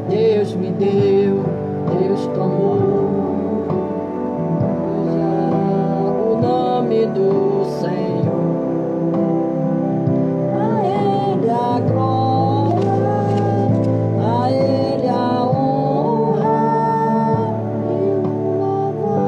Deus me deu, Deus tomou, o nome do Senhor. A Ele a glória, a Ele a honra e o louvor.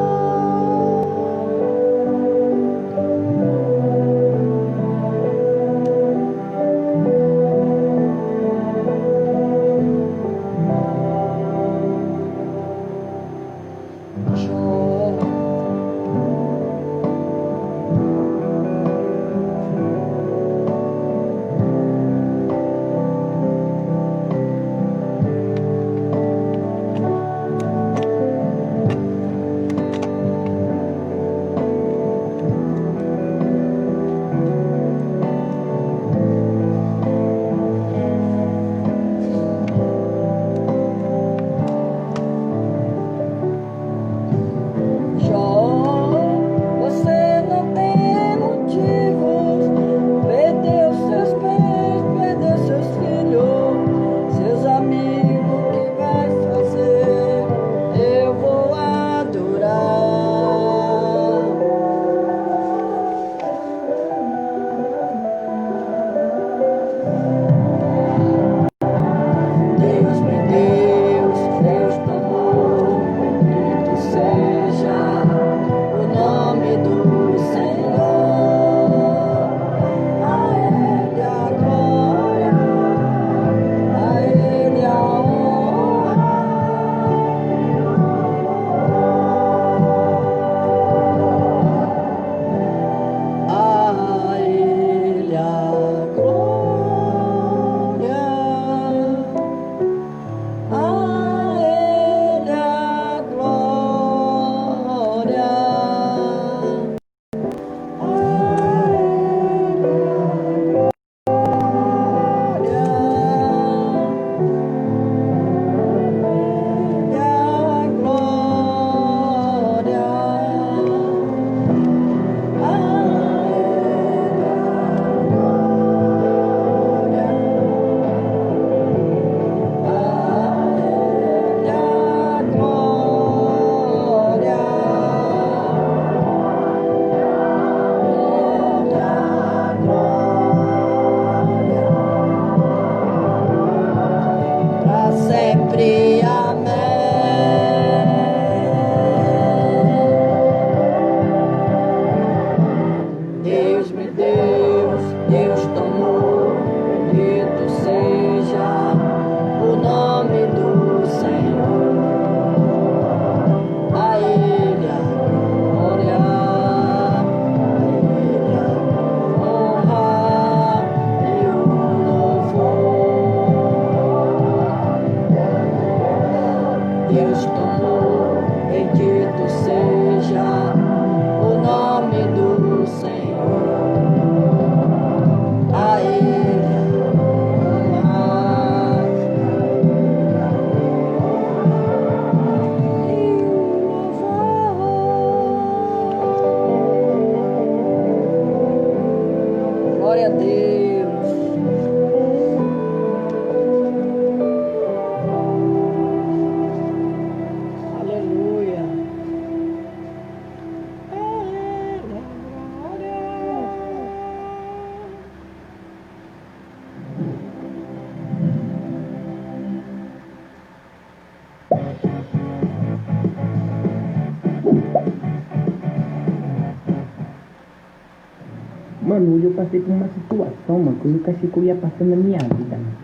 Mano, hoje eu passei por uma situação, mano, que eu nunca achei que eu ia passar na minha vida, mano.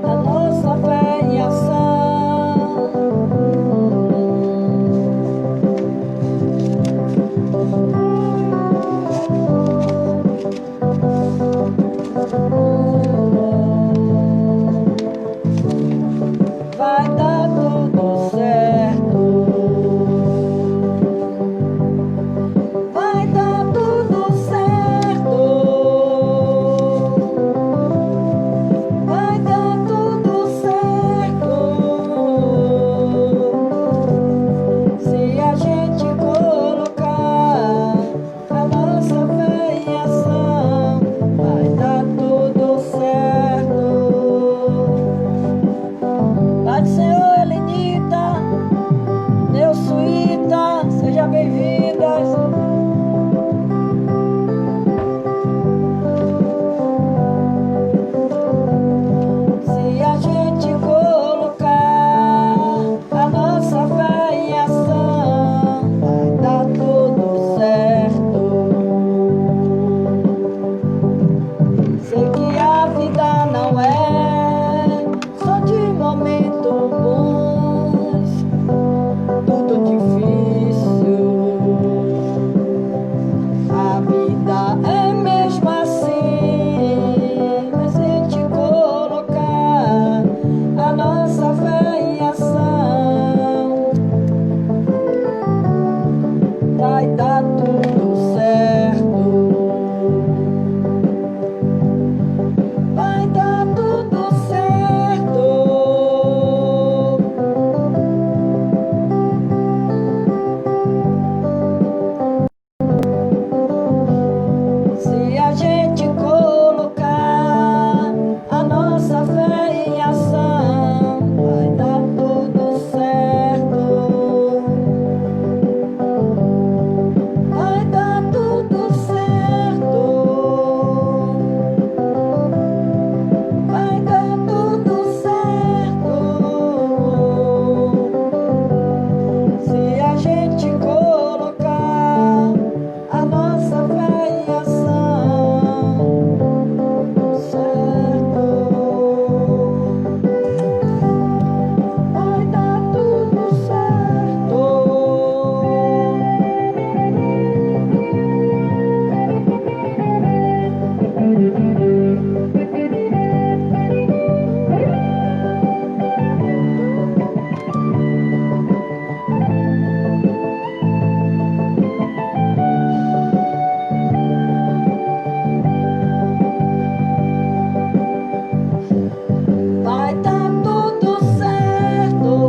A nossa fé em ação. Pai do Senhor, Elenita, Neusuíta, sejam bem-vindas. Se a gente colocar a nossa fé em ação, vai dar tudo certo. Sei que a vida não é só de momentos bons, tudo difícil. A vida é mesmo assim, mas se a gente colocar a nossa fé em ação, vai dar tudo certo. Vai dar tudo certo. Se a gente colocar a nossa fé em ação, vai dar tudo certo. Vai dar tudo certo. Vai dar tudo certo. Se a gente colocar a nossa fé em ação, certo. Vai dar tudo certo. Vai dar tudo certo.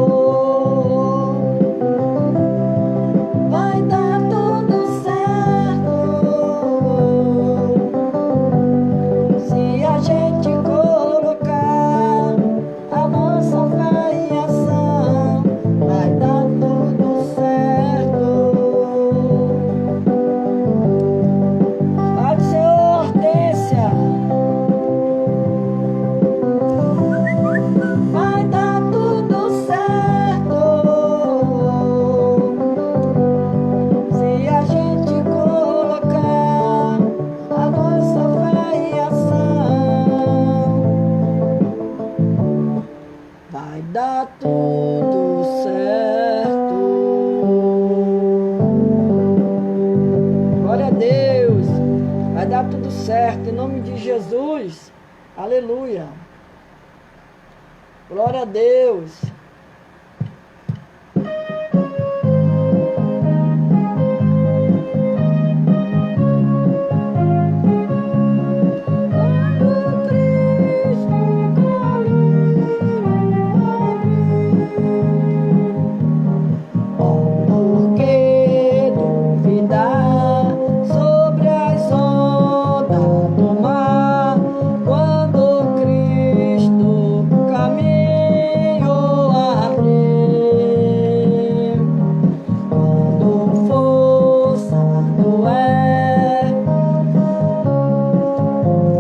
Vai dar tudo certo. Se a gente colocar a nossa fé em ação, vai dar tudo certo. Pai do Senhor, Hortência, vai dar tudo certo. Se a gente colocar a nossa fé em ação, vai dar tudo certo. Glória a Deus. Vai dar tudo certo em nome de Jesus. Aleluia. Glória a Deus. Quando Cristo por que duvidar sobre as ondas do mar, quando Cristo caminhou abrir, quando força não é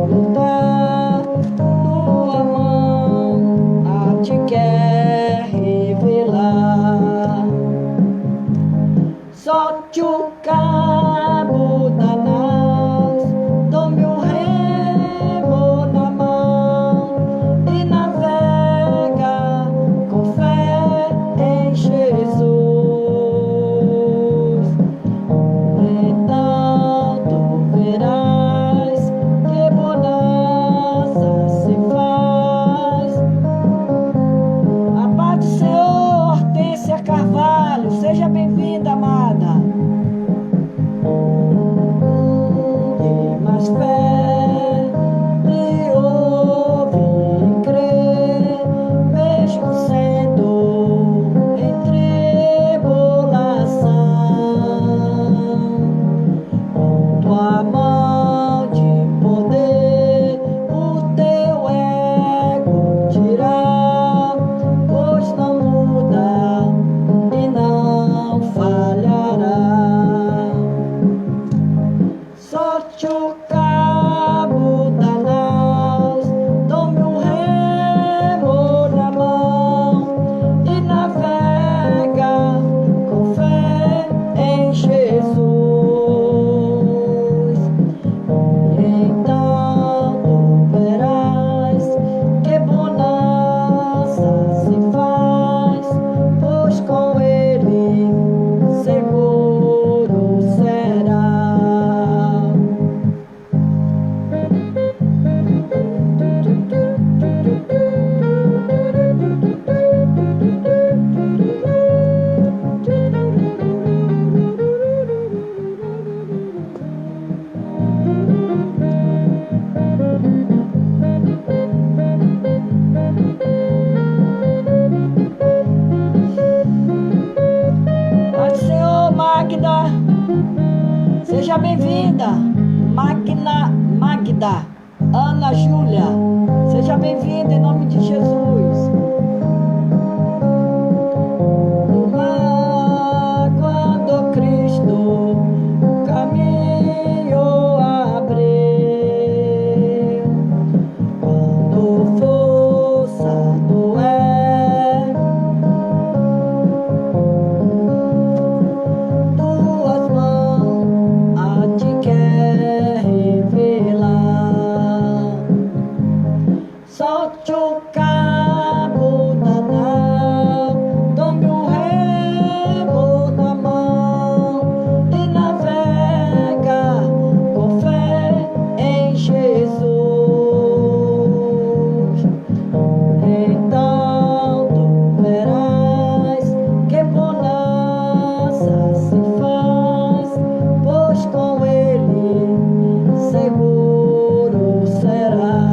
lutar, tua mão a te quer revelar. Solte o cabo da nau, tome o remo na mão e navega com fé em Jesus. Então tu verás que bonança se faz Seja bem-vinda, Magda, Ana Júlia. Seja bem-vinda em nome de Jesus. No mar, quando Cristo o caminho abriu, quando forçado é, tuas mãos a te quer revelar. Solte o cabo da nau, tome o remo na mão e navega com fé em Jesus. Então tu verás que bonança se faz, pois com ele seguro será.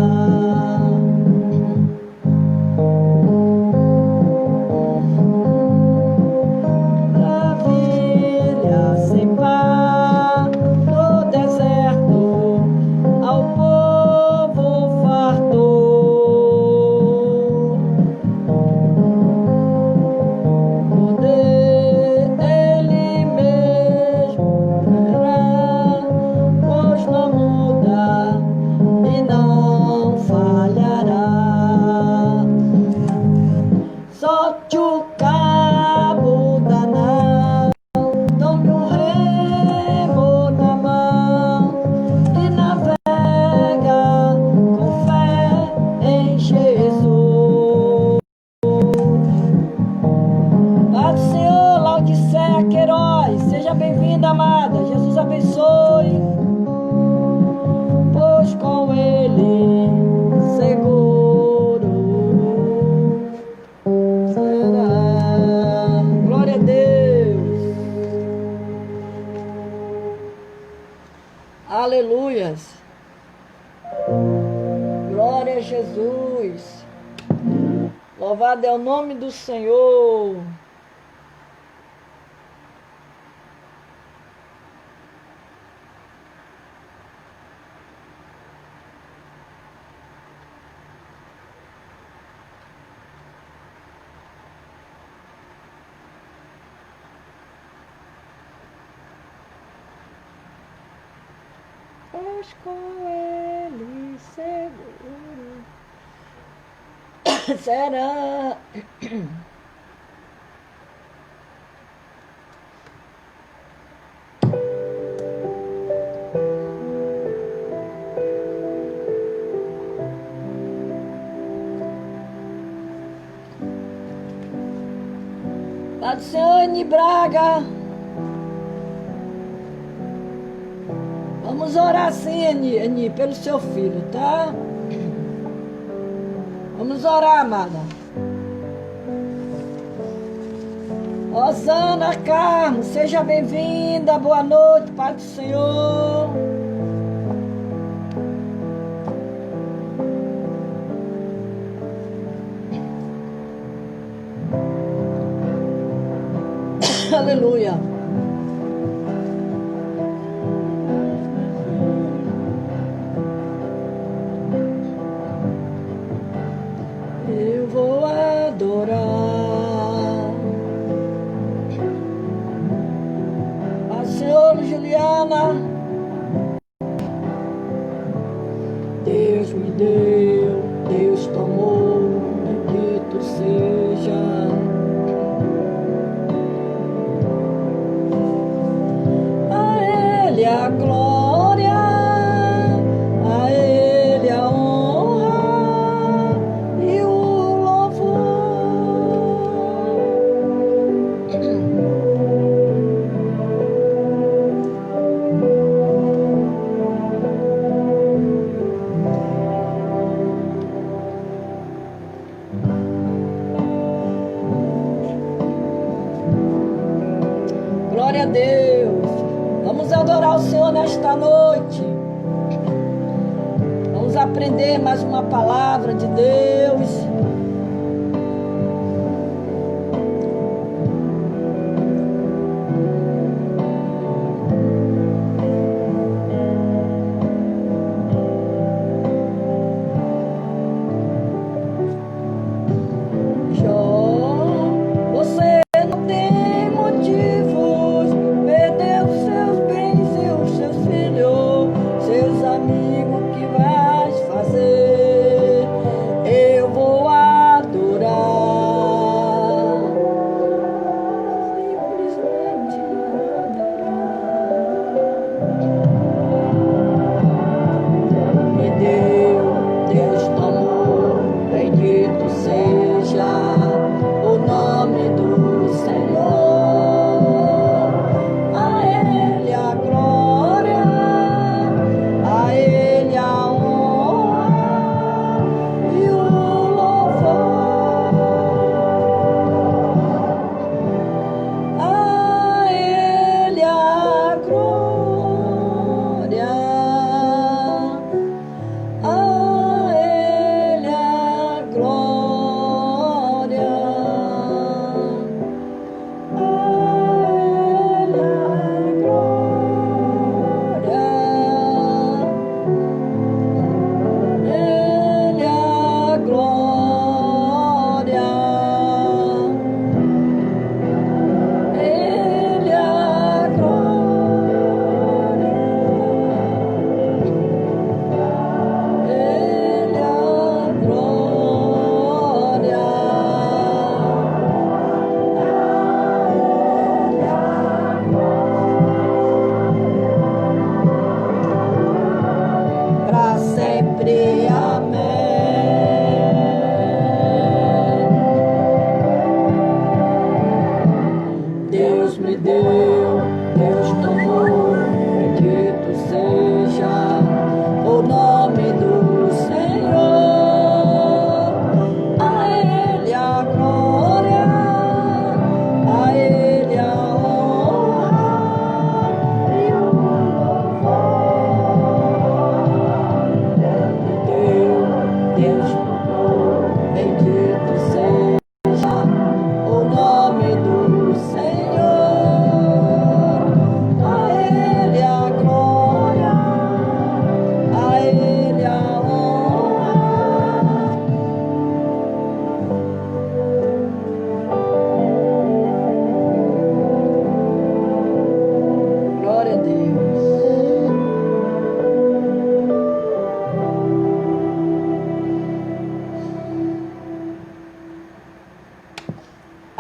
Maravilha sem par no deserto, ao povo fartou. Poder ele mesmo verá, pois não muda e não falhará. Solte o cabo da nau, tome o remo na mão e navega com fé em Jesus. Paz do Senhor, Laodiceia Queiroz, seja bem-vinda, amada. Jesus abençoe, pois com ele seguro será. Glória a Deus. Aleluias. Glória a Jesus. Louvado é o nome do Senhor. Pois com ele seguro será. Paz do Senhor, Eni Braga. Vamos orar sim, Eni, pelo seu filho, tá? Vamos orar, amada. Rosana Carmo, seja bem-vinda. Boa noite, Pai do Senhor. Aleluia. Eu vou adorar a Senhora Juliana. Deus me deu, Deus tomou, bendito seja. A Ele a glória, a Ele a honra e o louvor. Glória a Deus. Vamos adorar o Senhor nesta noite. Vamos aprender mais uma palavra de Deus.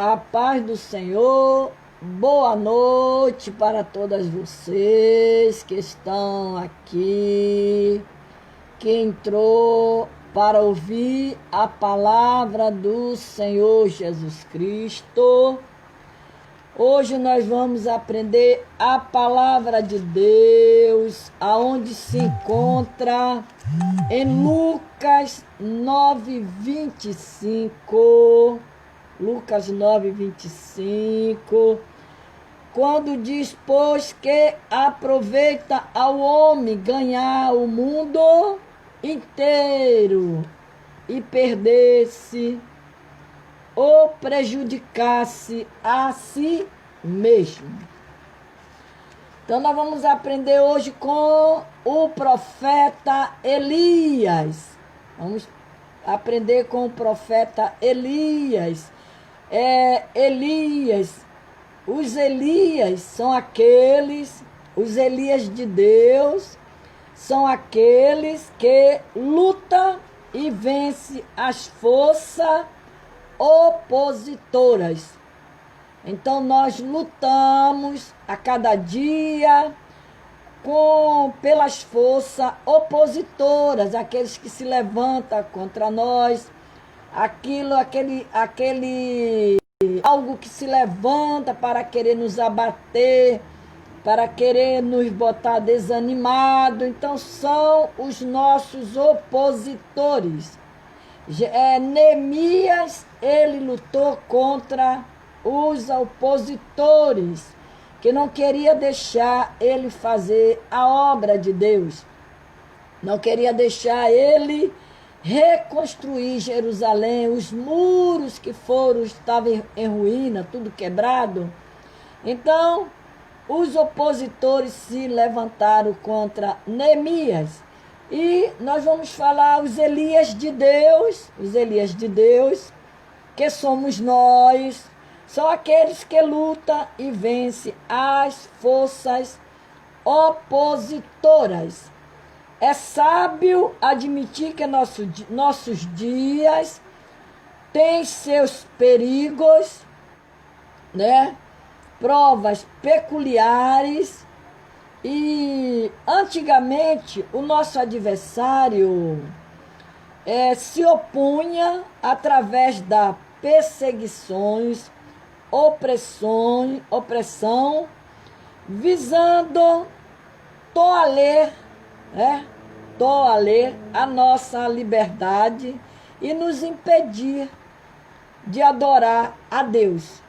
A paz do Senhor, boa noite para todas vocês que estão aqui, que entrou para ouvir a palavra do Senhor Jesus Cristo. Hoje nós vamos aprender a palavra de Deus, aonde se encontra em Lucas 9:25. Lucas 9:25, quando diz, pois que aproveita ao homem ganhar o mundo inteiro e perder-se ou prejudicar-se a si mesmo. Então nós vamos aprender hoje com o profeta Elias. Vamos aprender com o profeta Elias. Os Elias são aqueles, os Elias de Deus, são aqueles que lutam e vencem as forças opositoras. Então nós lutamos a cada dia pelas forças opositoras, aqueles que se levantam contra nós, algo que se levanta para querer nos abater, para querer nos botar desanimado. Então são os nossos opositores. Neemias, ele lutou contra os opositores, que não queria deixar ele fazer a obra de Deus, não queria deixar ele reconstruir Jerusalém, os muros que estavam em ruína, tudo quebrado. Então, os opositores se levantaram contra Neemias. E nós vamos falar os Elias de Deus, que somos nós, são aqueles que lutam e vencem as forças opositoras. É sábio admitir que nossos dias têm seus perigos, né? Provas peculiares. E antigamente o nosso adversário se opunha através da perseguições, opressão, visando toler a nossa liberdade e nos impedir de adorar a Deus,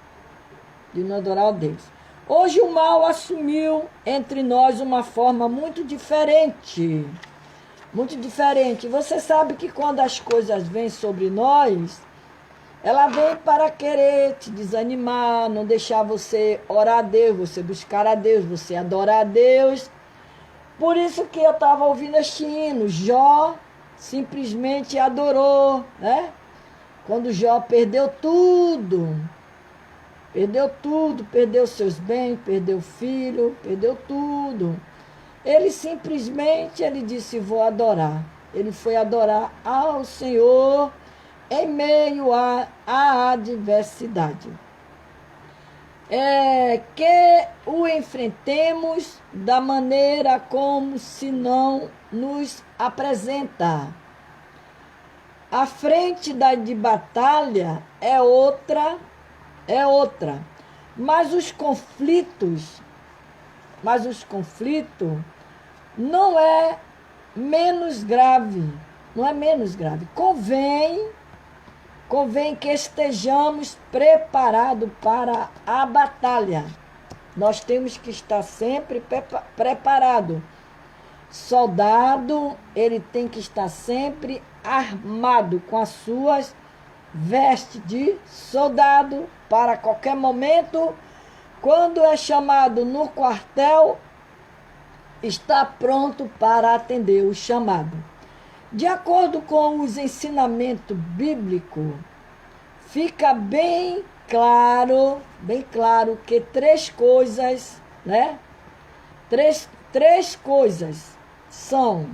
Hoje o mal assumiu entre nós uma forma muito diferente. Você sabe que quando as coisas vêm sobre nós, ela vem para querer te desanimar, não deixar você orar a Deus, você buscar a Deus, você adorar a Deus. Por isso que eu estava ouvindo este hino, Jó simplesmente adorou, né? Quando Jó perdeu tudo, perdeu seus bens, perdeu o filho, perdeu tudo. Ele simplesmente, disse, vou adorar. Ele foi adorar ao Senhor em meio à adversidade. Que o enfrentemos da maneira como se não nos apresenta. A frente de batalha é outra, mas os conflitos não é menos grave, Convém que estejamos preparados para a batalha. Nós temos que estar sempre preparado. Soldado, ele tem que estar sempre armado com as suas vestes de soldado, para qualquer momento, quando é chamado no quartel, está pronto para atender o chamado. De acordo com os ensinamentos bíblicos, fica bem claro que três coisas, né? Três coisas são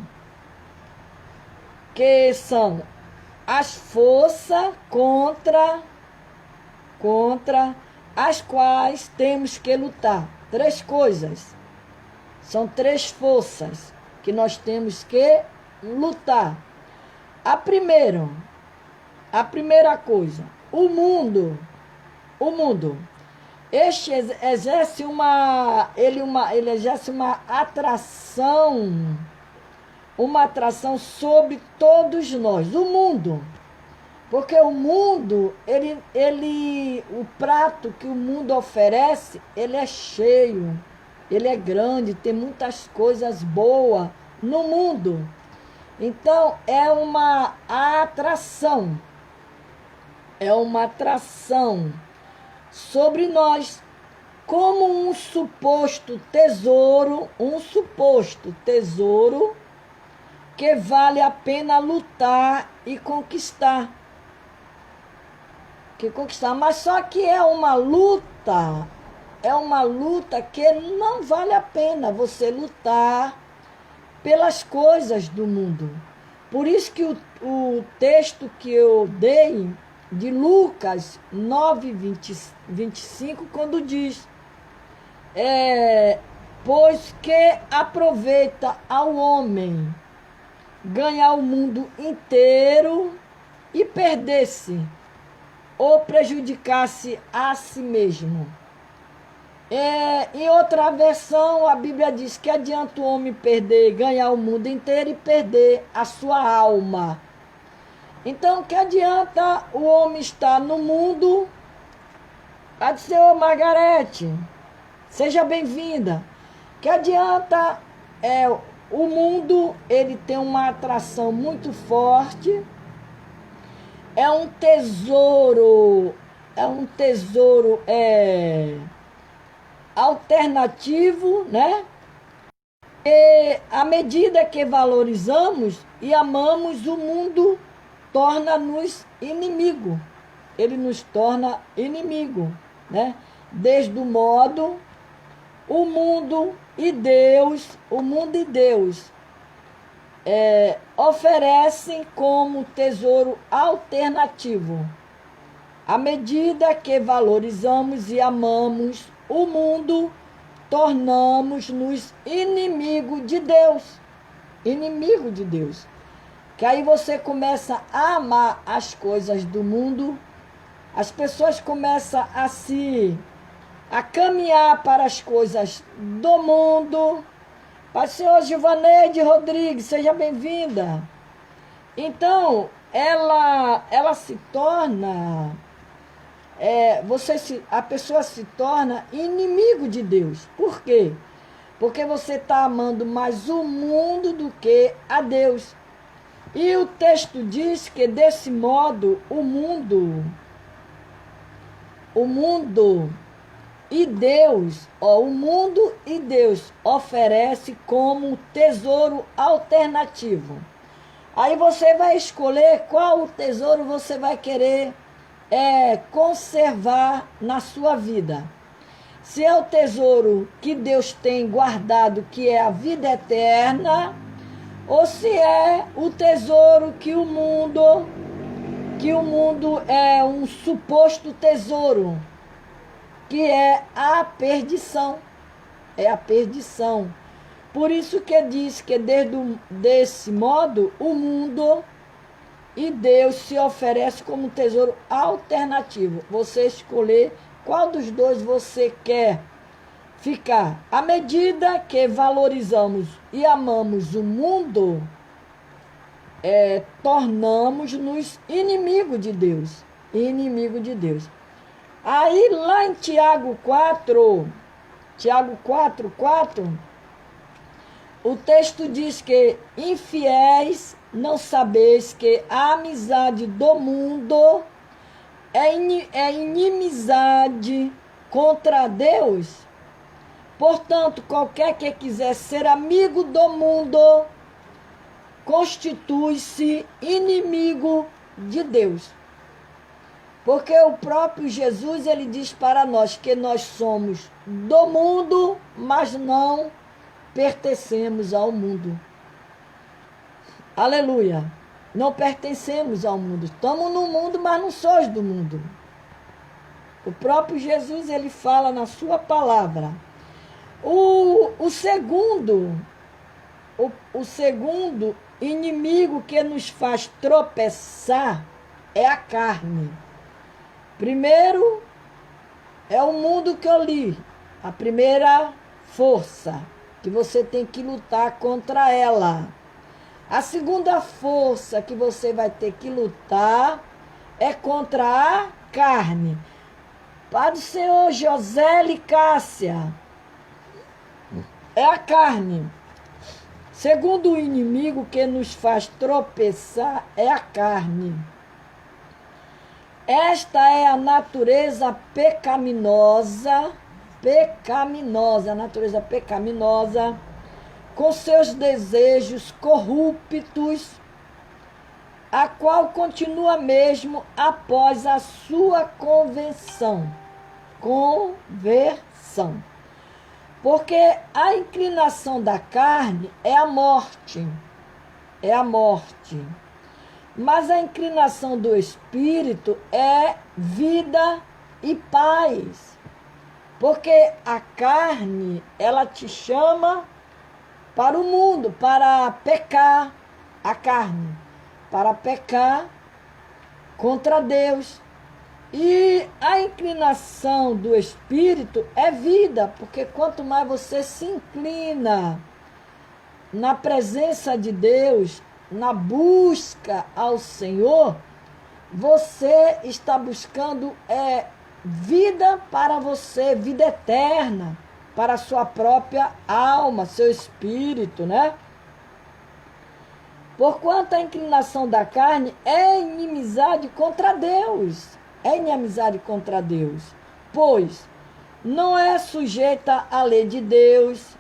as forças contra contra as quais temos que lutar. 3 coisas. São 3 forças que nós temos que lutar. A primeira coisa, o mundo, este exerce ele exerce uma atração sobre todos nós, o mundo. Porque o mundo, o prato que o mundo oferece, ele é cheio, ele é grande, tem muitas coisas boas no mundo. Então, é uma atração sobre nós, como um suposto tesouro que vale a pena lutar e conquistar. Mas só que é uma luta que não vale a pena você lutar pelas coisas do mundo. Por isso que o texto que eu dei de Lucas 9, 25, quando diz, pois que aproveita ao homem ganhar o mundo inteiro e perder-se ou prejudicar-se a si mesmo. Em outra versão, a Bíblia diz que adianta o homem ganhar o mundo inteiro e perder a sua alma. Então, que adianta o homem estar no mundo? A de Senhor Margarete, seja bem-vinda. Que adianta o mundo, ele tem uma atração muito forte. É um tesouro alternativo, né? E à medida que valorizamos e amamos, o mundo torna-nos inimigo. Ele nos torna inimigo, né? Desde o modo, o mundo e Deus oferecem como tesouro alternativo. À medida que valorizamos e amamos o mundo, tornamos-nos inimigo de Deus. Inimigo de Deus. Que aí você começa a amar as coisas do mundo, as pessoas começam a caminhar para as coisas do mundo. Pai Senhor Givaneide Rodrigues, seja bem-vinda. Então, ela se torna, a pessoa se torna inimigo de Deus. Por quê? Porque você está amando mais o mundo do que a Deus. E o texto diz que desse modo o mundo e Deus oferece como tesouro alternativo. Aí você vai escolher qual tesouro você vai querer conservar na sua vida. Se é o tesouro que Deus tem guardado, que é a vida eterna, ou se é o tesouro que o mundo é um suposto tesouro, que é a perdição. É a perdição. Por isso que diz que desse modo o mundo e Deus se oferece como tesouro alternativo. Você escolher qual dos dois você quer ficar. À medida que valorizamos e amamos o mundo, tornamos-nos inimigo de Deus. Inimigo de Deus. Aí lá em Tiago 4, o texto diz que infiéis, não sabeis que a amizade do mundo é inimizade contra Deus? Portanto, qualquer que quiser ser amigo do mundo, constitui-se inimigo de Deus. Porque o próprio Jesus, ele diz para nós que nós somos do mundo, mas não pertencemos ao mundo. Aleluia! Não pertencemos ao mundo. Estamos no mundo, mas não somos do mundo. O próprio Jesus, ele fala na sua palavra. O segundo inimigo que nos faz tropeçar é a carne. Primeiro, é o mundo que eu li. A primeira força, que você tem que lutar contra ela. A segunda força que você vai ter que lutar é contra a carne. Pai do Senhor, José Cássia, é a carne. Segundo o inimigo que nos faz tropeçar é a carne. Esta é a natureza pecaminosa, a natureza pecaminosa, com seus desejos corruptos, a qual continua mesmo após a sua conversão. Porque a inclinação da carne é a morte. Mas a inclinação do espírito é vida e paz. Porque a carne, ela te chama para o mundo, para pecar, a carne, para pecar contra Deus. E a inclinação do espírito é vida, porque quanto mais você se inclina na presença de Deus, na busca ao Senhor, você está buscando vida para você, vida eterna, para a sua própria alma, seu espírito, né? Porquanto a inclinação da carne é inimizade contra Deus. Pois não é sujeita à lei de Deus,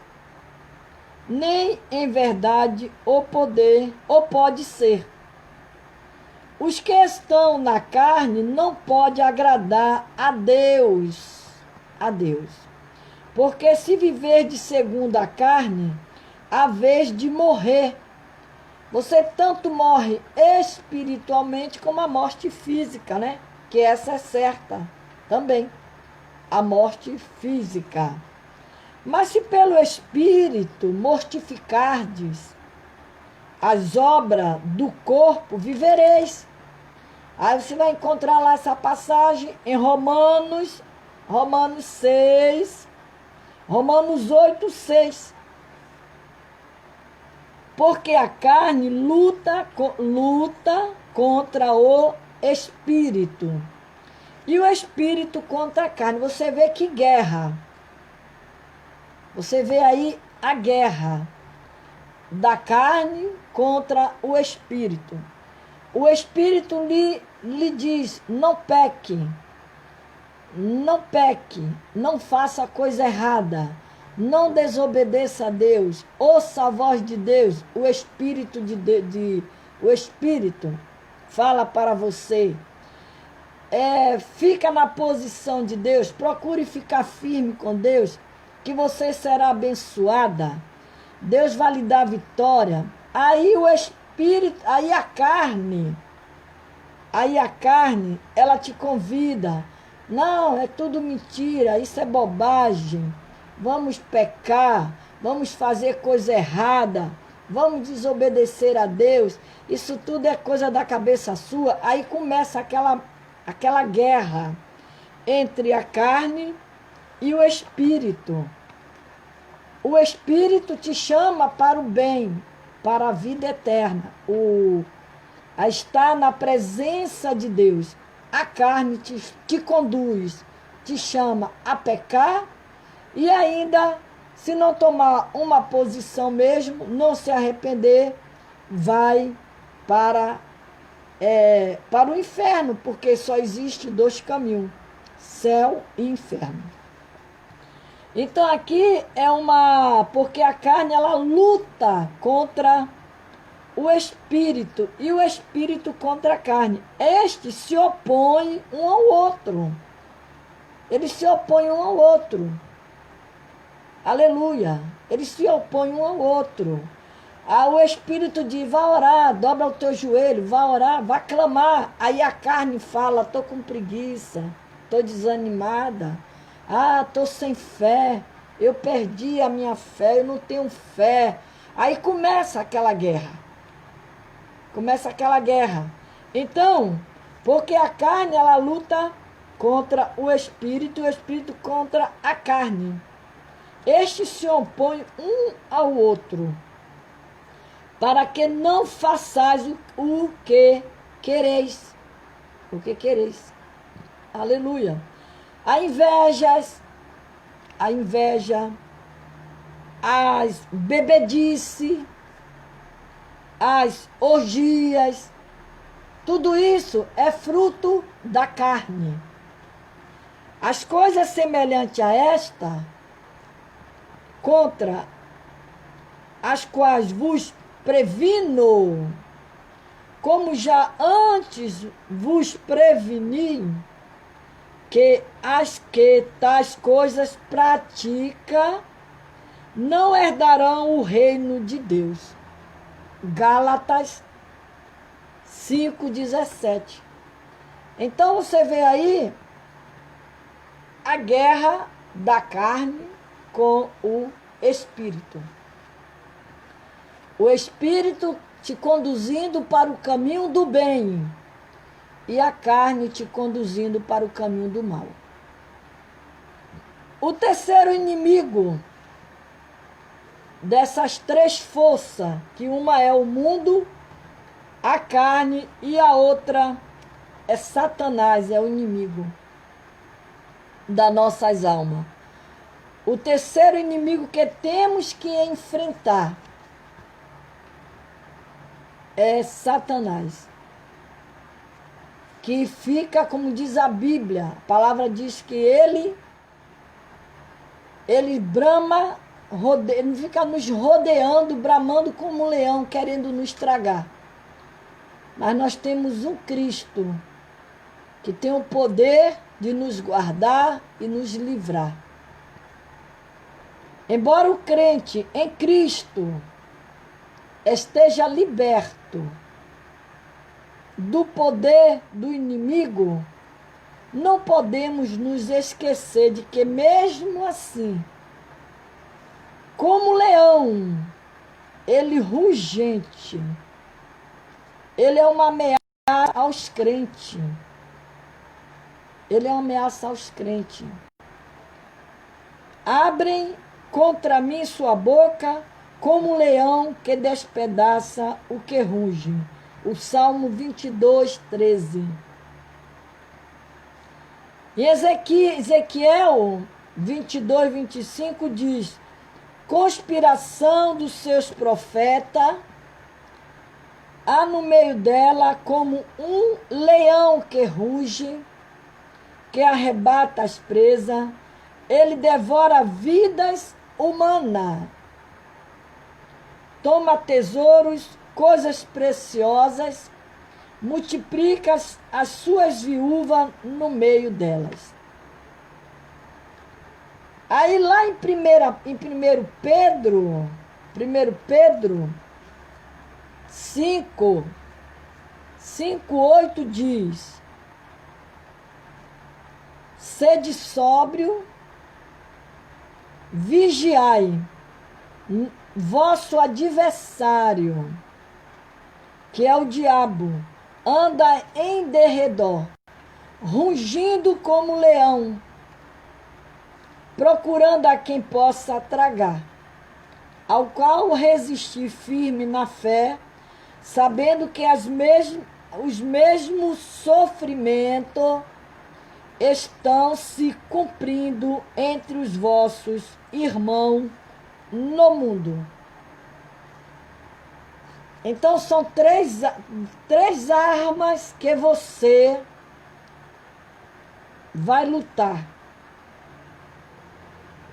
nem em verdade ou pode ser. Os que estão na carne não podem agradar a Deus. Porque se viver de segundo a carne, há vez de morrer. Você tanto morre espiritualmente como a morte física, né? Que essa é certa também, a morte física. Mas se pelo Espírito mortificardes as obras do corpo, vivereis. Aí você vai encontrar lá essa passagem em Romanos 6, Romanos 8, 6. Porque a carne luta contra o espírito. E o espírito contra a carne. Você vê que guerra. Você vê aí a guerra da carne contra o espírito. O espírito lhe diz, não peque, não faça coisa errada, não desobedeça a Deus, ouça a voz de Deus. O espírito fala para você, fica na posição de Deus, procure ficar firme com Deus, que você será abençoada, Deus vai lhe dar vitória. Aí o espírito, aí a carne, ela te convida, não, é tudo mentira, isso é bobagem, vamos pecar, vamos fazer coisa errada, vamos desobedecer a Deus, isso tudo é coisa da cabeça sua. Aí começa aquela guerra entre a carne e o espírito. O espírito te chama para o bem, para a vida eterna, a estar na presença de Deus. A carne te conduz, te chama a pecar e ainda, se não tomar uma posição mesmo, não se arrepender, vai para o inferno, porque só existe 2 caminhos, céu e inferno. Então aqui porque a carne, ela luta contra o espírito e o espírito contra a carne. Estes se opõem um ao outro. Eles se opõem um ao outro. Aleluia. Eles se opõem um ao outro. O espírito diz, vai orar, dobra o teu joelho, vai orar, vai clamar. Aí a carne fala, estou com preguiça, estou desanimada. Ah, estou sem fé. Eu perdi a minha fé, eu não tenho fé. Aí começa aquela guerra. Começa aquela guerra. Então, porque a carne, ela luta contra o espírito e o espírito contra a carne. Estes se opõem um ao outro, para que não façais o que quereis. O que quereis. Aleluia. A inveja, as bebedice, as orgias, tudo isso é fruto da carne. As coisas semelhantes a esta, contra as quais vos previno, como já antes vos preveni, que as que tais coisas pratica não herdarão o reino de Deus. Gálatas 5:17. Então você vê aí a guerra da carne com o espírito. O espírito te conduzindo para o caminho do bem e a carne te conduzindo para o caminho do mal. O terceiro inimigo dessas três forças, que uma é o mundo, a carne e a outra é Satanás, é o inimigo das nossas almas. O terceiro inimigo que temos que enfrentar é Satanás, que fica, como diz a Bíblia, a palavra diz que ele brama, ele fica nos rodeando, bramando como um leão, querendo nos estragar. Mas nós temos um Cristo que tem o poder de nos guardar e nos livrar. Embora o crente em Cristo esteja liberto do poder do inimigo, não podemos nos esquecer de que mesmo assim, como leão, ele rugente, ele é uma ameaça aos crentes. Ele é uma ameaça aos crentes. Abrem contra mim sua boca como um leão que despedaça o que ruge. O Salmo 22:13. E Ezequiel 22:25 diz: conspiração dos seus profetas, há no meio dela como um leão que ruge, que arrebata as presas, ele devora vidas humanas, toma tesouros, coisas preciosas, multiplica as suas viúvas no meio delas. Aí lá em 1 Pedro 5:8 diz: sede sóbrio, vigiai, vosso adversário, que é o diabo, anda em derredor, rugindo como leão, procurando a quem possa tragar, ao qual resistir firme na fé, sabendo que os mesmos sofrimentos estão se cumprindo entre os vossos irmãos no mundo. Então são três armas que você vai lutar.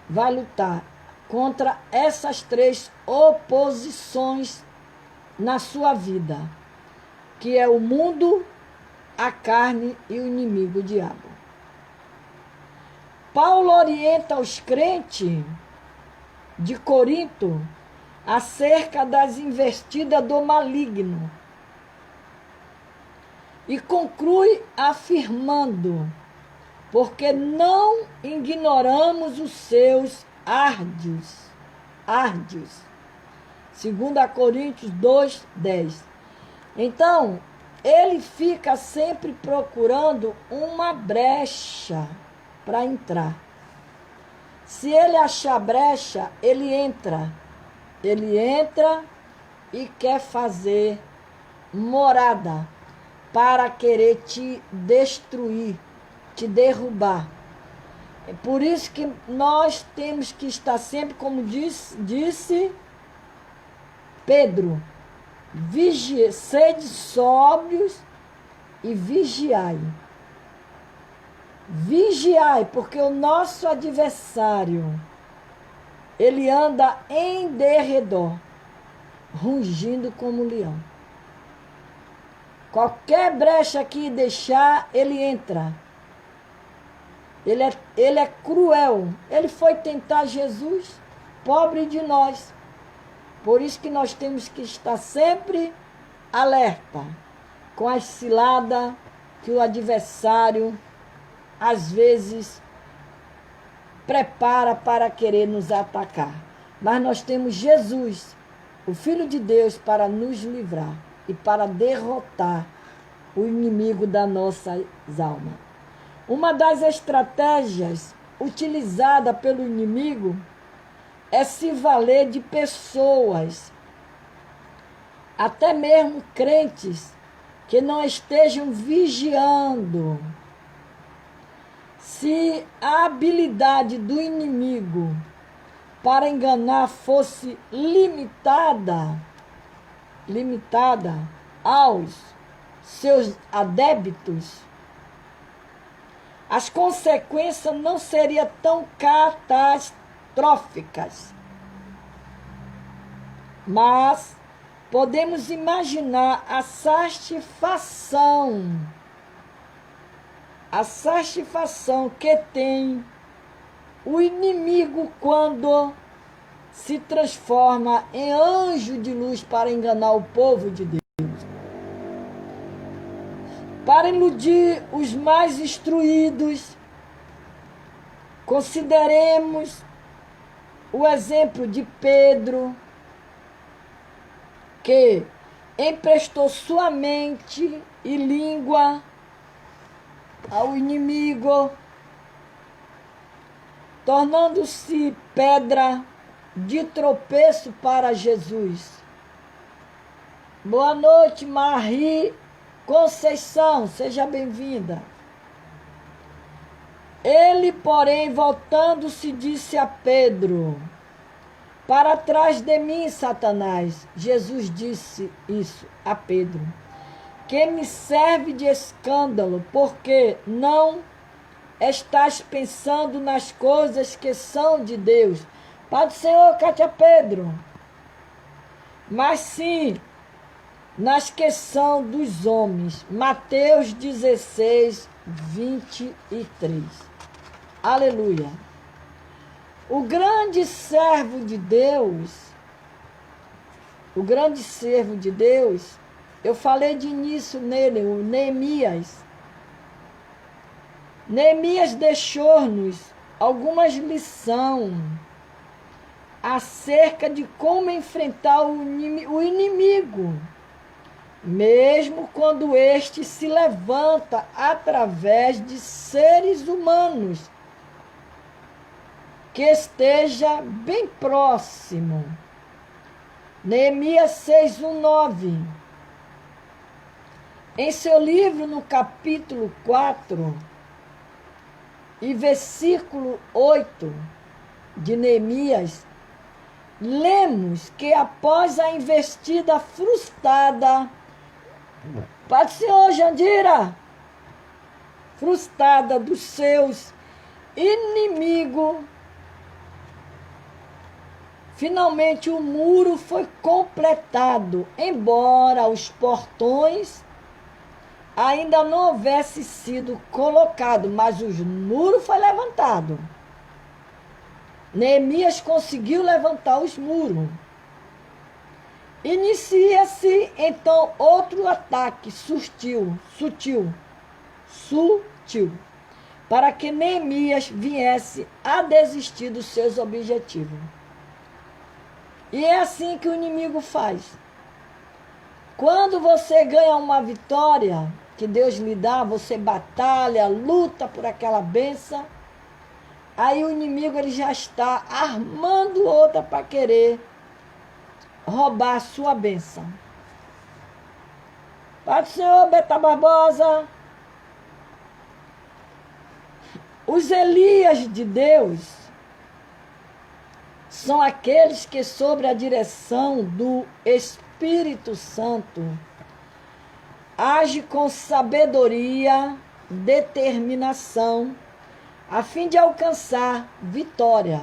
Vai lutar contra essas três oposições na sua vida, que é o mundo, a carne e o inimigo, o diabo. Paulo orienta os crentes de Corinto acerca das investidas do maligno e conclui afirmando: porque não ignoramos os seus árdios. 2 Coríntios 2:10. Então, ele fica sempre procurando uma brecha para entrar. Se ele achar brecha, ele entra. Ele entra e quer fazer morada para querer te destruir, te derrubar. É por isso que nós temos que estar sempre, como disse Pedro, sede sóbrios e vigiai. Vigiai, porque o nosso adversário, ele anda em derredor, rugindo como um leão. Qualquer brecha que deixar, ele entra. Ele é cruel. Ele foi tentar Jesus, pobre de nós. Por isso que nós temos que estar sempre alerta com as ciladas que o adversário, às vezes, prepara para querer nos atacar. Mas nós temos Jesus, o Filho de Deus, para nos livrar e para derrotar o inimigo das nossas almas. Uma das estratégias utilizada pelo inimigo é se valer de pessoas, até mesmo crentes, que não estejam vigiando. Se a habilidade do inimigo para enganar fosse limitada aos seus adébitos, as consequências não seriam tão catastróficas. Mas podemos imaginar a satisfação que tem o inimigo quando se transforma em anjo de luz para enganar o povo de Deus. Para iludir os mais instruídos, consideremos o exemplo de Pedro, que emprestou sua mente e língua ao inimigo, tornando-se pedra de tropeço para Jesus. Boa noite, Marie Conceição, seja bem-vinda. Ele, porém, voltando-se, disse a Pedro: para trás de mim, Satanás. Jesus disse isso a Pedro, que me serve de escândalo, porque não estás pensando nas coisas que são de Deus. Pai do Senhor, Cátia Pedro. Mas sim nas que são dos homens. Mateus 16, 23. Aleluia. O grande servo de Deus, eu falei de início nele, o Neemias. Neemias deixou-nos algumas lições acerca de como enfrentar o inimigo, mesmo quando este se levanta através de seres humanos que esteja bem próximo. Neemias 6:1-9. Em seu livro, no capítulo 4 e versículo 8 de Neemias, lemos que após a investida frustrada, Pai do Senhor, Jandira, frustrada dos seus inimigos, finalmente o muro foi completado, embora os portões ainda não houvessem sido colocados, mas o muro foi levantado. Neemias conseguiu levantar os muros. Inicia-se então outro ataque sutil. para que Neemias viesse a desistir dos seus objetivos. E é assim que o inimigo faz. Quando você ganha uma vitória que Deus lhe dá, você batalha, luta por aquela bênção, aí o inimigo ele já está armando outra para querer roubar a sua bênção. Pai do Senhor, Beta Barbosa. Os Elias de Deus são aqueles que, sob a direção do Espírito Santo, agem com sabedoria, determinação, a fim de alcançar vitória.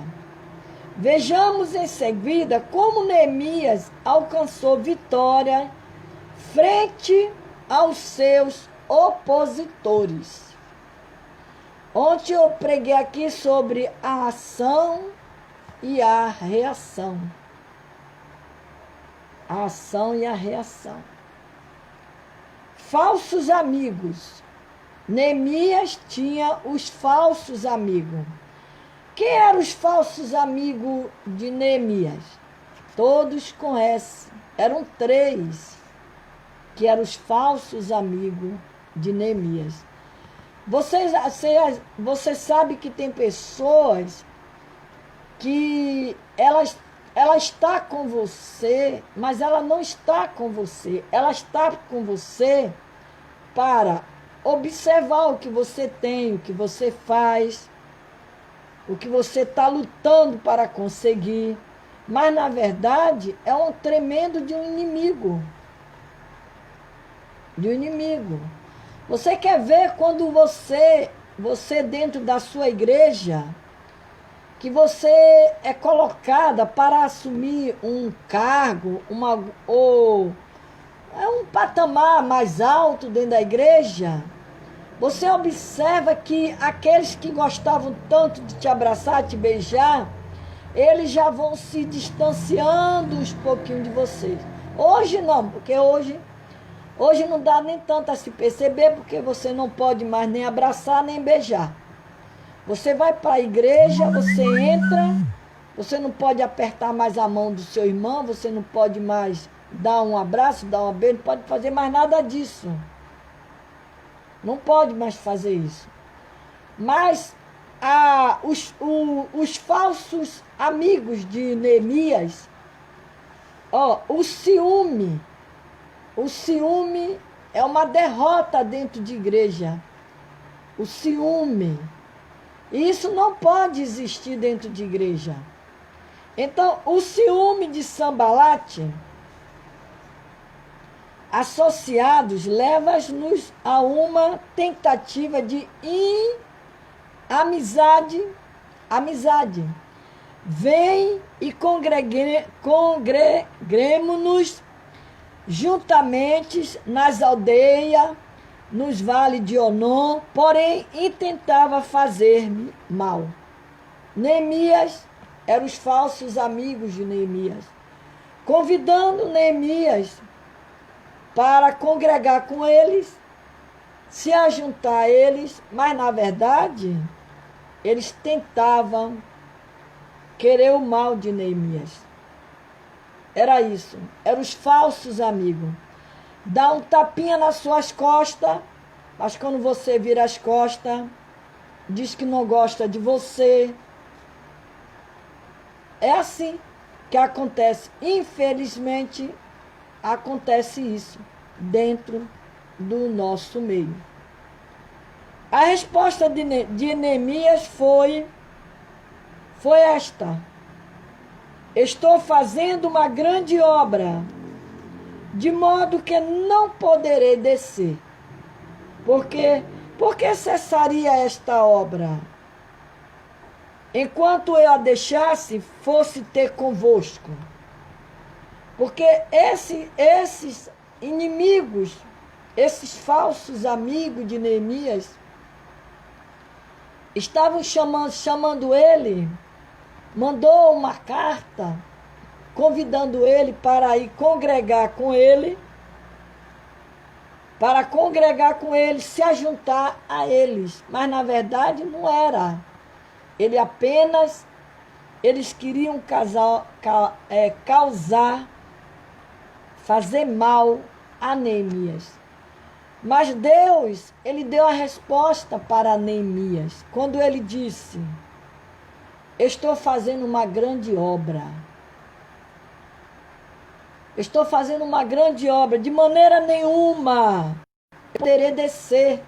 Vejamos em seguida como Neemias alcançou vitória frente aos seus opositores. Ontem eu preguei aqui sobre a ação e a reação. A ação e a reação. Falsos amigos. Neemias tinha os falsos amigos. Quem eram os falsos amigos de Neemias? Todos conhecem. Eram 3 que eram os falsos amigos de Neemias. Você sabe que tem pessoas que ela está com você, mas ela não está com você. Ela está com você para observar o que você tem, o que você faz, o que você está lutando para conseguir. Mas, na verdade, é um tremendo de um inimigo. De um inimigo. Você quer ver quando você dentro da sua igreja, que você é colocada para assumir um cargo, ou é um patamar mais alto dentro da igreja, você observa que aqueles que gostavam tanto de te abraçar, te beijar, eles já vão se distanciando uns pouquinho de você. Hoje não, porque hoje não dá nem tanto a se perceber, porque você não pode mais nem abraçar, nem beijar. Você vai para a igreja, você entra, você não pode apertar mais a mão do seu irmão, você não pode mais dar um abraço, dar um beijo, não pode fazer mais nada disso. Não pode mais fazer isso. Mas os falsos amigos de Neemias, o ciúme é uma derrota dentro de igreja. O ciúme. E isso não pode existir dentro de igreja. Então, o ciúme de Sambalate, associados, leva-nos a uma tentativa de amizade. Vem e congreguemos-nos juntamente nas aldeias, nos vales de Onom, porém intentava fazer-me mal. Neemias eram os falsos amigos de Neemias, convidando Neemias para congregar com eles, se ajuntar a eles, mas na verdade eles tentavam querer o mal de Neemias. Era isso, eram os falsos amigos. Dá um tapinha nas suas costas, mas quando você vira as costas, diz que não gosta de você. É assim que acontece. Infelizmente, acontece isso dentro do nosso meio. A resposta de Neemias foi esta: estou fazendo uma grande obra, de modo que não poderei descer. Por que cessaria esta obra? Enquanto eu a deixasse, fosse ter convosco. Porque esses inimigos, esses falsos amigos de Neemias, estavam chamando ele, mandou uma carta, convidando ele para ir congregar com ele, para congregar com eles, se ajuntar a eles. Mas na verdade não era. Eles queriam causar, fazer mal a Neemias. Mas Deus, ele deu a resposta para Neemias, quando ele disse: estou fazendo uma grande obra. Estou fazendo uma grande obra. De maneira nenhuma eu poderei descer.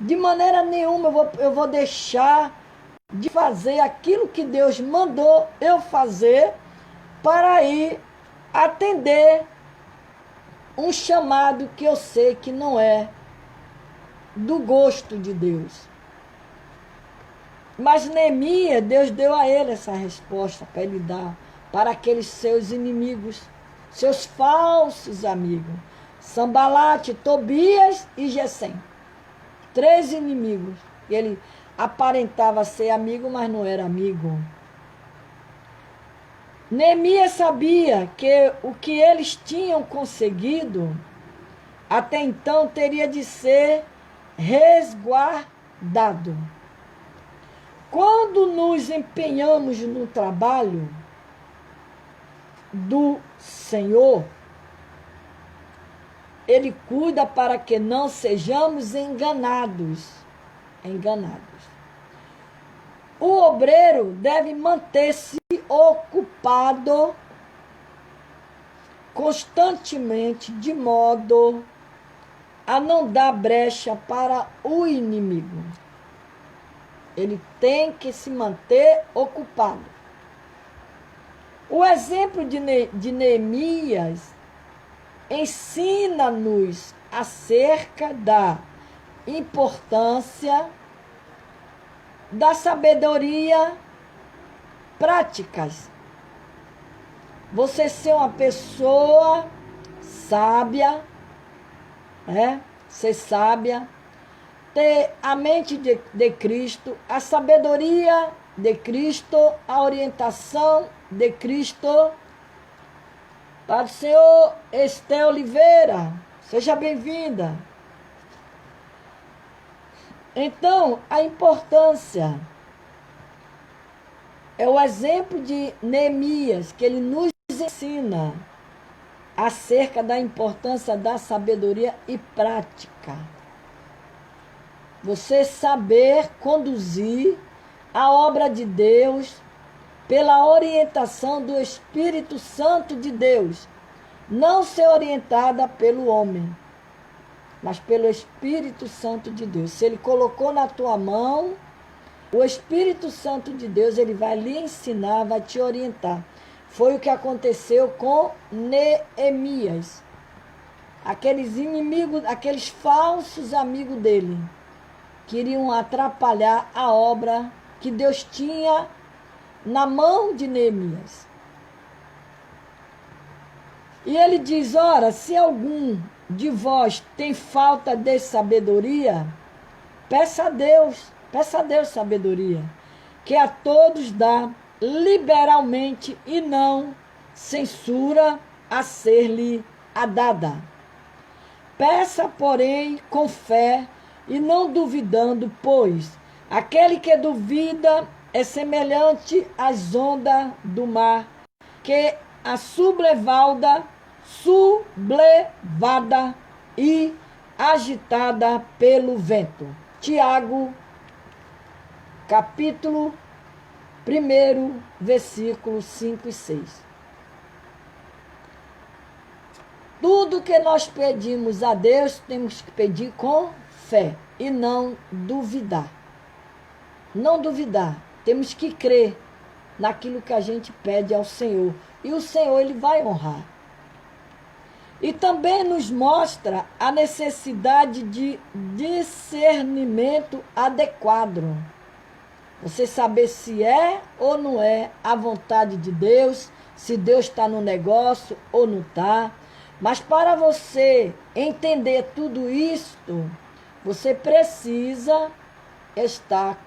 De maneira nenhuma eu vou deixar de fazer aquilo que Deus mandou eu fazer para ir atender um chamado que eu sei que não é do gosto de Deus. Mas Neemias, Deus deu a ele essa resposta para ele dar para aqueles seus inimigos, seus falsos amigos, Sambalate, Tobias e Gesem. 3 inimigos. E ele aparentava ser amigo, mas não era amigo. Neemias sabia que o que eles tinham conseguido até então teria de ser resguardado. Quando nos empenhamos no trabalho do Senhor, Ele cuida para que não sejamos enganados. O obreiro deve manter-se ocupado constantemente, de modo a não dar brecha para o inimigo. Ele tem que se manter ocupado. O exemplo de Neemias ensina-nos acerca da importância da sabedoria práticas. Você ser uma pessoa sábia, ser sábia, ter a mente de Cristo, a sabedoria de Cristo, a orientação de Cristo. Para o Senhor Esté Oliveira, seja bem-vinda. Então, a importância é o exemplo de Neemias, que ele nos ensina acerca da importância da sabedoria e prática. Você saber conduzir a obra de Deus pela orientação do Espírito Santo de Deus. Não ser orientada pelo homem, mas pelo Espírito Santo de Deus. Se Ele colocou na tua mão, o Espírito Santo de Deus, ele vai lhe ensinar, vai te orientar. Foi o que aconteceu com Neemias. Aqueles inimigos, aqueles falsos amigos dele, queriam atrapalhar a obra que Deus tinha na mão de Neemias. E ele diz: ora, se algum de vós tem falta de sabedoria, peça a Deus sabedoria, que a todos dá liberalmente e não censura a ser-lhe a dada. Peça, porém, com fé e não duvidando, pois aquele que duvida é semelhante às ondas do mar, que a sublevada e agitada pelo vento. Tiago, capítulo 1, versículos 5 e 6. Tudo que nós pedimos a Deus, temos que pedir com fé e não duvidar. Não duvidar. Temos que crer naquilo que a gente pede ao Senhor. E o Senhor, ele vai honrar. E também nos mostra a necessidade de discernimento adequado. Você saber se é ou não é a vontade de Deus, se Deus está no negócio ou não está. Mas para você entender tudo isto, você precisa estar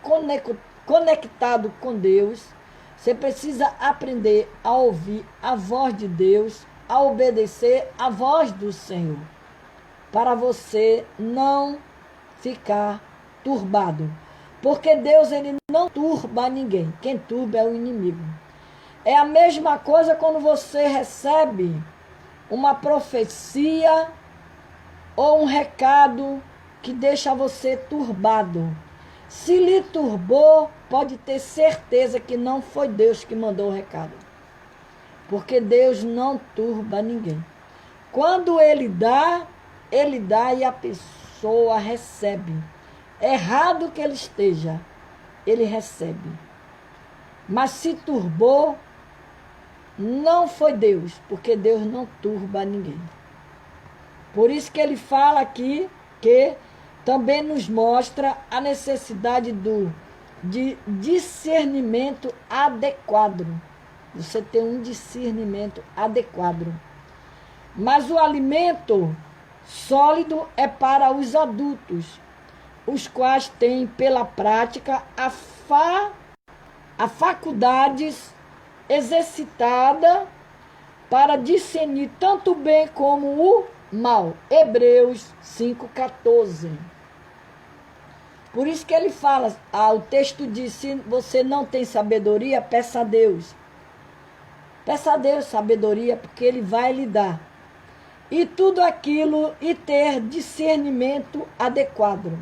conectado com Deus. Você precisa aprender a ouvir a voz de Deus, a obedecer a voz do Senhor. para você não ficar turbado. Porque Deus, ele não turba ninguém. Quem turba é o inimigo. É a mesma coisa quando você recebe uma profecia ou um recado que deixa você turbado. Se lhe turbou, pode ter certeza que não foi Deus que mandou o recado. Porque Deus não turba ninguém. Quando ele dá e a pessoa recebe. Errado que ele esteja, ele recebe. Mas se turbou, não foi Deus, porque Deus não turba ninguém. Por isso que ele fala aqui que também nos mostra a necessidade de discernimento adequado. Você tem um discernimento adequado. Mas o alimento sólido é para os adultos, os quais têm pela prática a faculdades exercitada para discernir tanto o bem como o mal. Hebreus 5,14. Por isso que ele fala, o texto diz, se você não tem sabedoria, peça a Deus. Peça a Deus sabedoria, porque ele vai lhe dar. E tudo aquilo, e ter discernimento adequado.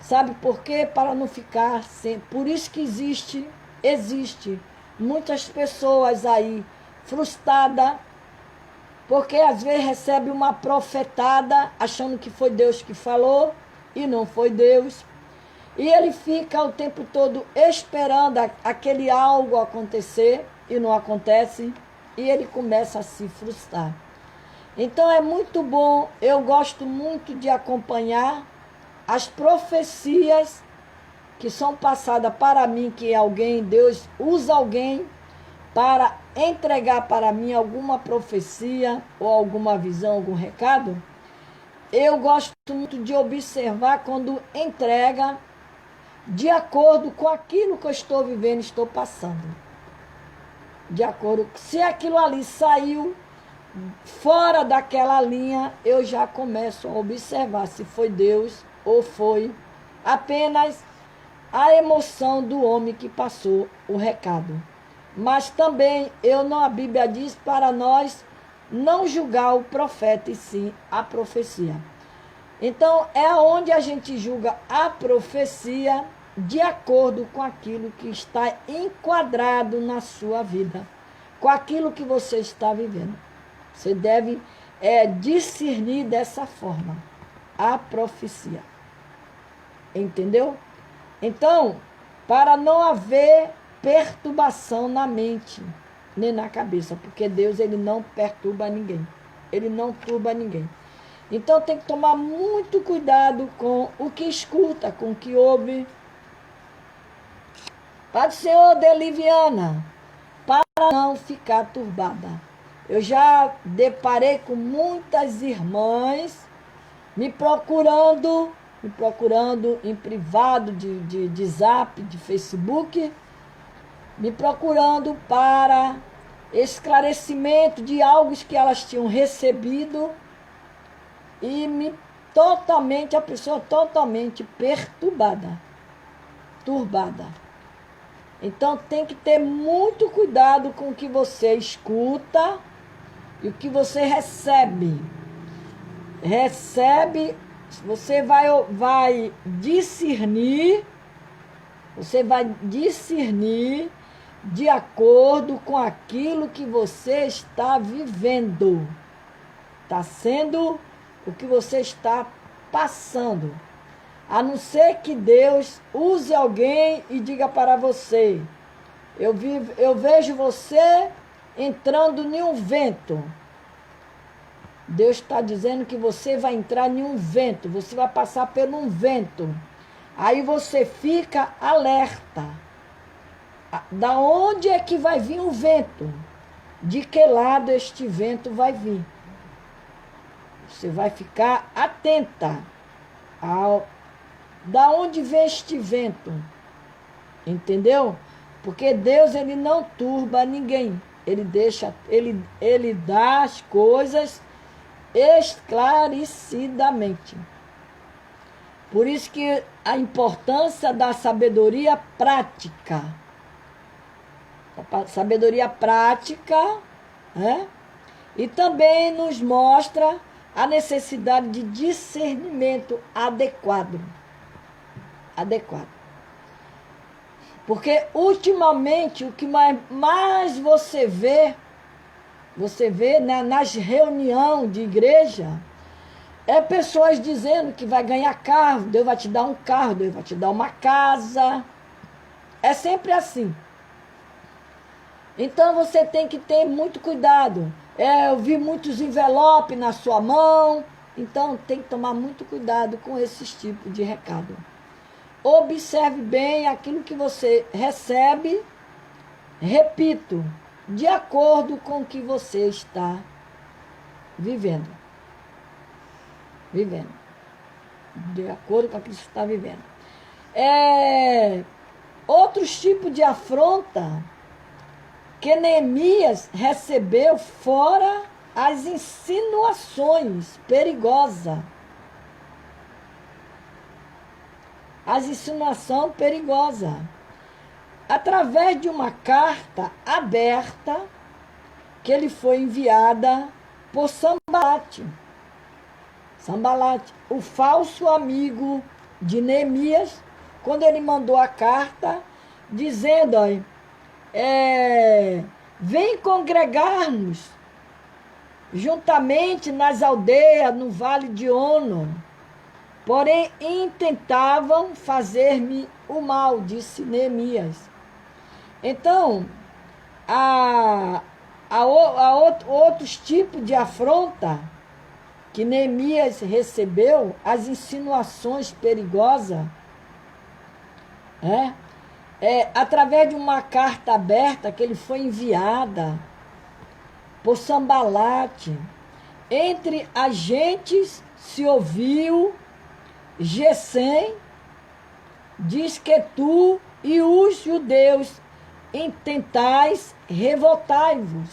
Sabe por quê? Para não ficar sem. Por isso que existe muitas pessoas aí frustradas, porque às vezes recebe uma profetada, achando que foi Deus que falou, e não foi Deus. E ele fica o tempo todo esperando aquele algo acontecer, e não acontece, e ele começa a se frustrar. Então é muito bom, eu gosto muito de acompanhar as profecias que são passadas para mim, que Deus usa alguém para entregar para mim alguma profecia ou alguma visão, algum recado. Eu gosto muito de observar quando entrega de acordo com aquilo que eu estou vivendo, estou passando. De acordo, se aquilo ali saiu fora daquela linha, eu já começo a observar se foi Deus ou foi apenas a emoção do homem que passou o recado. Mas também a Bíblia diz para nós não julgar o profeta e sim a profecia. Então é onde a gente julga a profecia de acordo com aquilo que está enquadrado na sua vida, com aquilo que você está vivendo. Você deve discernir dessa forma a profecia. Entendeu? Então, para não haver perturbação na mente, nem na cabeça, porque Deus, ele não perturba ninguém. Ele não turba ninguém. Então, tem que tomar muito cuidado com o que escuta, com o que ouve. Pai do Senhor, Deliviana, para não ficar turbada. Eu já deparei com muitas irmãs me procurando em privado de Zap, de Facebook, me procurando para esclarecimento de algo que elas tinham recebido e a pessoa totalmente perturbada, turbada. Então tem que ter muito cuidado com o que você escuta e o que você recebe. Você vai discernir de acordo com aquilo que você está vivendo. Está sendo o que você está passando. A não ser que Deus use alguém e diga para você, eu vejo você entrando em um vento. Deus está dizendo que você vai entrar em um vento, você vai passar por um vento. Aí você fica alerta. Da onde é que vai vir o vento? De que lado este vento vai vir? Você vai ficar atenta da onde vem este vento. Entendeu? Porque Deus, ele não turba ninguém. Ele dá as coisas esclarecidamente. Por isso que a importância da sabedoria prática. A sabedoria prática, né? E também nos mostra a necessidade de discernimento adequado. Porque ultimamente o que mais você vê, né, nas reuniões de igreja, é pessoas dizendo que vai ganhar carro, Deus vai te dar um carro, Deus vai te dar uma casa. É sempre assim. Então você tem que ter muito cuidado. Eu vi muitos envelopes na sua mão. Então tem que tomar muito cuidado com esses tipos de recado. Observe bem aquilo que você recebe. Repito, de acordo com o que você está vivendo. De acordo com o que você está vivendo. Outros tipos de afronta que Neemias recebeu, fora as insinuações perigosas. Através de uma carta aberta que ele foi enviada por Sambalate, o falso amigo de Neemias, quando ele mandou a carta dizendo, vem congregar-nos juntamente nas aldeias, no vale de Ono. Porém, intentavam fazer-me o mal, disse Neemias. Então, há outros tipos de afronta que Neemias recebeu, as insinuações perigosas, através de uma carta aberta que ele foi enviada por Sambalate. Entre agentes se ouviu Gesem, diz que tu e os judeus intentais revoltai-vos,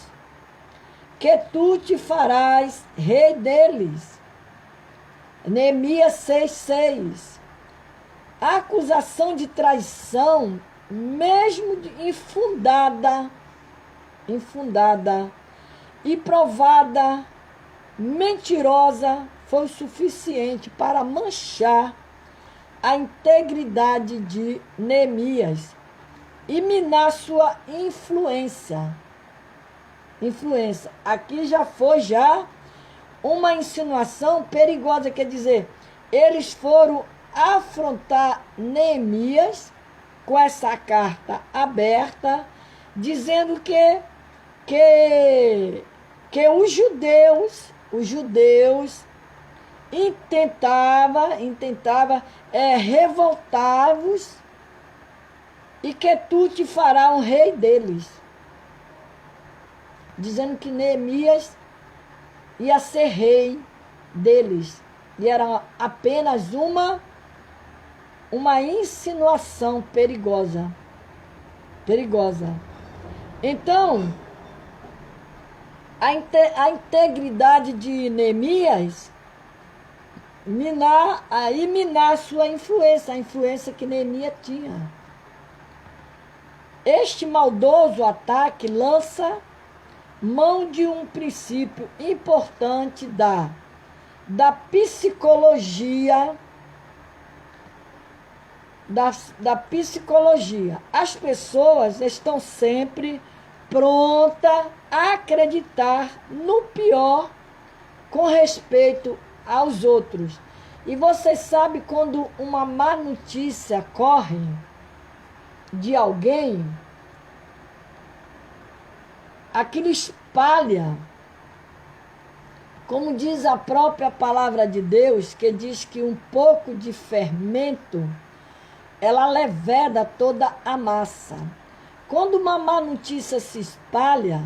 que tu te farás rei deles. Neemias 6,6. A acusação de traição, mesmo infundada e provada, mentirosa, foi suficiente para manchar a integridade de Neemias e minar sua influência. Aqui já foi uma insinuação perigosa, quer dizer, eles foram afrontar Neemias com essa carta aberta, dizendo que os judeus intentava revoltar-vos e que tu te fará um rei deles. Dizendo que Neemias ia ser rei deles. E era apenas uma insinuação perigosa. Então, a integridade de Neemias minar sua influência, a influência que Neemias tinha. Este maldoso ataque lança mão de um princípio importante da psicologia. Da psicologia. As pessoas estão sempre prontas a acreditar no pior com respeito aos outros. E você sabe, quando uma má notícia corre de alguém, aquilo espalha. Como diz a própria palavra de Deus, que diz que um pouco de fermento, ela leveda toda a massa. Quando uma má notícia se espalha,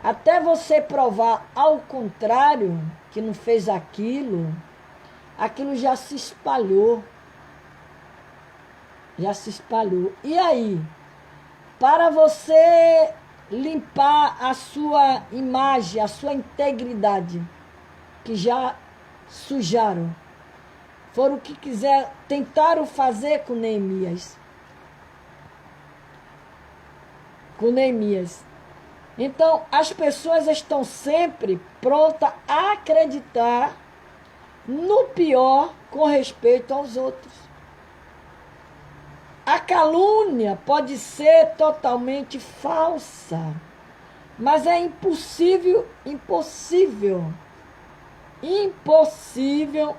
até você provar ao contrário, que não fez aquilo já se espalhou. E aí, para você limpar a sua imagem, a sua integridade, que já sujaram. Foram o que tentaram fazer com Neemias. Então, as pessoas estão sempre prontas a acreditar no pior com respeito aos outros. A calúnia pode ser totalmente falsa, mas é impossível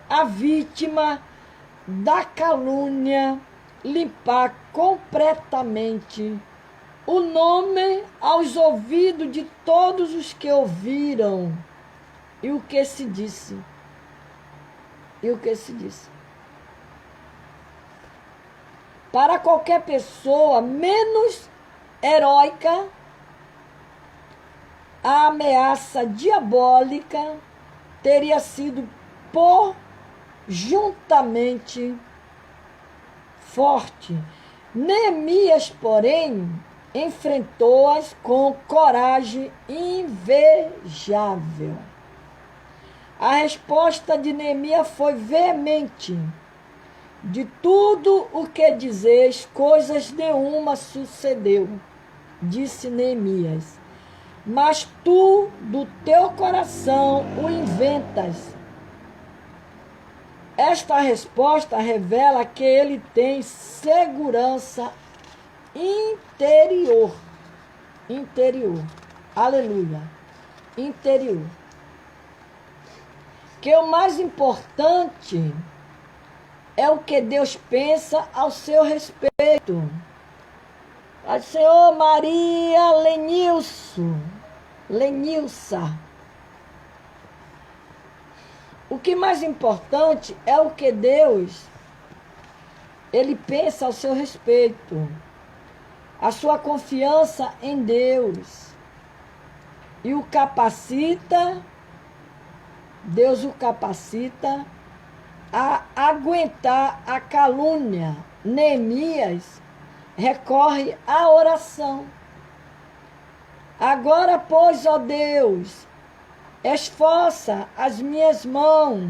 a vítima da calúnia limpar completamente o nome aos ouvidos de todos os que ouviram. E o que se disse? Para qualquer pessoa menos heróica, a ameaça diabólica teria sido juntamente forte. Neemias, porém, enfrentou-as com coragem invejável. A resposta de Neemias foi veemente. De tudo o que dizeis, coisas nenhuma sucedeu, disse Neemias. Mas tu, do teu coração, o inventas. Esta resposta revela que ele tem segurança interior. Aleluia. Interior. Que o mais importante é o que Deus pensa ao seu respeito. Pai do Senhor, Maria Lenilsa. O que mais importante é o que Deus, ele pensa ao seu respeito. A sua confiança em Deus. E o capacita, Deus o capacita a aguentar a calúnia. Neemias recorre à oração. Agora, pois, ó Deus, esforça as minhas mãos.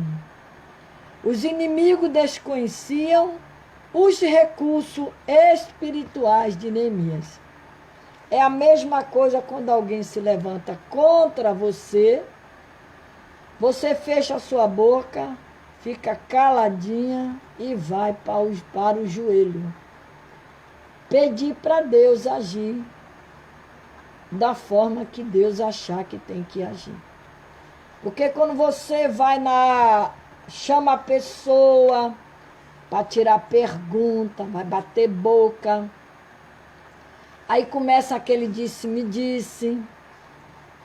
Os inimigos desconheciam os recursos espirituais de Neemias. É a mesma coisa quando alguém se levanta contra você, você fecha a sua boca, fica caladinha e vai para o joelho. Pedir para Deus agir da forma que Deus achar que tem que agir. Porque quando você vai chama a pessoa para tirar pergunta, vai bater boca, aí começa aquele disse-me-disse.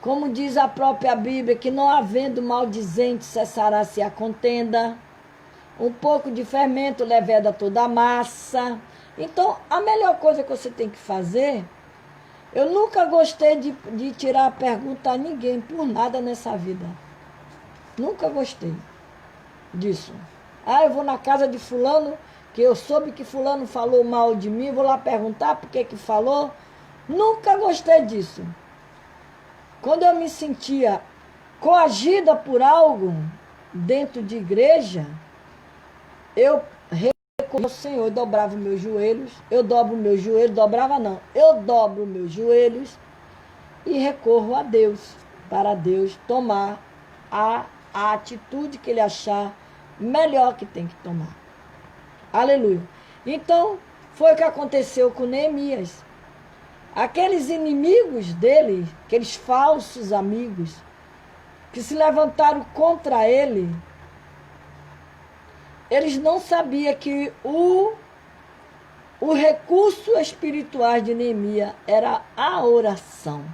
Como diz a própria Bíblia, que não havendo maldizente cessará-se a contenda. Um pouco de fermento leveda toda a massa. Então, a melhor coisa que você tem que fazer, eu nunca gostei de tirar a pergunta a ninguém por nada nessa vida. Nunca gostei disso. Eu vou na casa de fulano, que eu soube que fulano falou mal de mim, vou lá perguntar por que falou. Nunca gostei disso. Quando eu me sentia coagida por algo dentro de igreja, eu recorria ao Senhor, eu dobrava meus joelhos, eu dobro meus joelhos, eu dobro meus joelhos e recorro a Deus, para Deus tomar a atitude que Ele achar melhor que tem que tomar. Aleluia. Então, foi o que aconteceu com Neemias. Aqueles inimigos dele, aqueles falsos amigos, que se levantaram contra ele, eles não sabiam que o recurso espiritual de Neemias era a oração.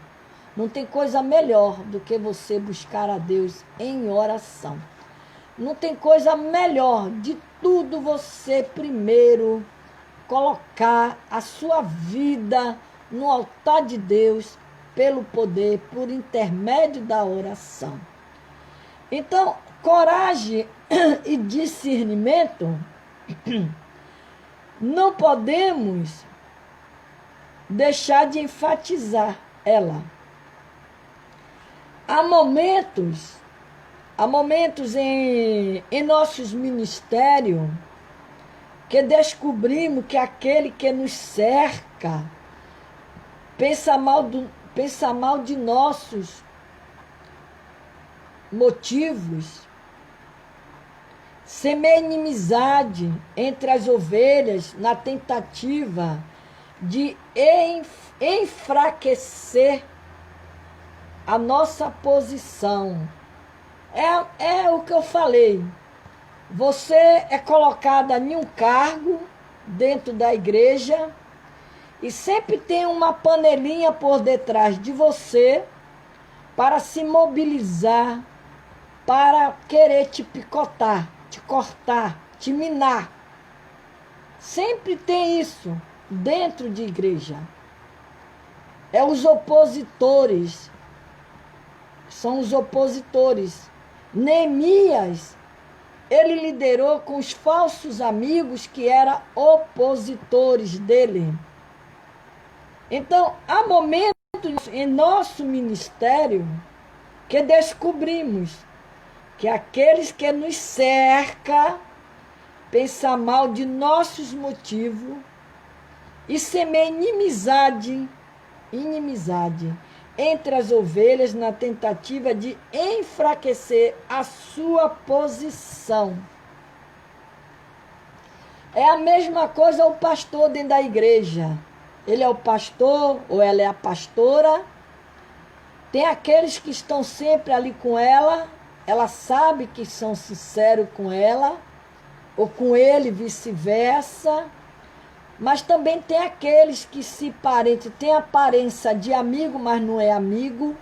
Não tem coisa melhor do que você buscar a Deus em oração. Não tem coisa melhor de tudo você primeiro colocar a sua vida no altar de Deus pelo poder, por intermédio da oração. Então, coragem e discernimento, não podemos deixar de enfatizar ela. Há momentos Há momentos em nossos ministérios que descobrimos que aquele que nos cerca pensa mal de nossos motivos, semeia inimizade entre as ovelhas na tentativa de enfraquecer a nossa posição. É o que eu falei. Você é colocada em um cargo dentro da igreja e sempre tem uma panelinha por detrás de você para se mobilizar, para querer te picotar, te cortar, te minar. Sempre tem isso dentro de igreja. É os opositores. São os opositores. Neemias, ele liderou com os falsos amigos que eram opositores dele. Então, há momentos em nosso ministério que descobrimos que aqueles que nos cercam pensam mal de nossos motivos e semeia inimizade entre as ovelhas na tentativa de enfraquecer a sua posição. É a mesma coisa o pastor dentro da igreja. Ele é o pastor ou ela é a pastora. Tem aqueles que estão sempre ali com ela sabe que são sinceros com ela, ou com ele, vice-versa. Mas também tem aqueles que tem aparência de amigo, mas não é amigo.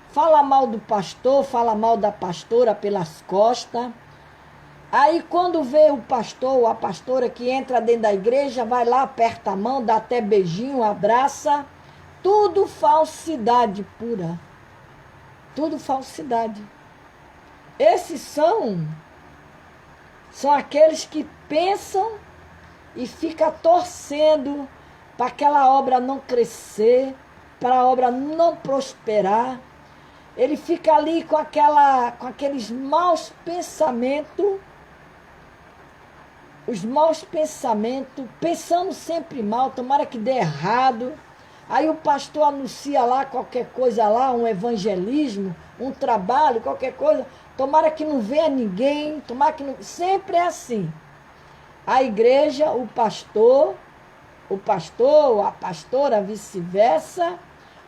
Fala mal do pastor, fala mal da pastora pelas costas. Aí quando vê o pastor ou a pastora que entra dentro da igreja, vai lá, aperta a mão, dá até beijinho, abraça. Tudo falsidade pura. Tudo falsidade. Esses são aqueles que pensam e fica torcendo para aquela obra não crescer, para a obra não prosperar. Ele fica ali com aqueles maus pensamentos, pensando sempre mal, tomara que dê errado. Aí o pastor anuncia lá qualquer coisa lá, um evangelismo, um trabalho, qualquer coisa, tomara que não venha ninguém, tomara que não... Sempre é assim. A igreja, o pastor, a pastora, vice-versa,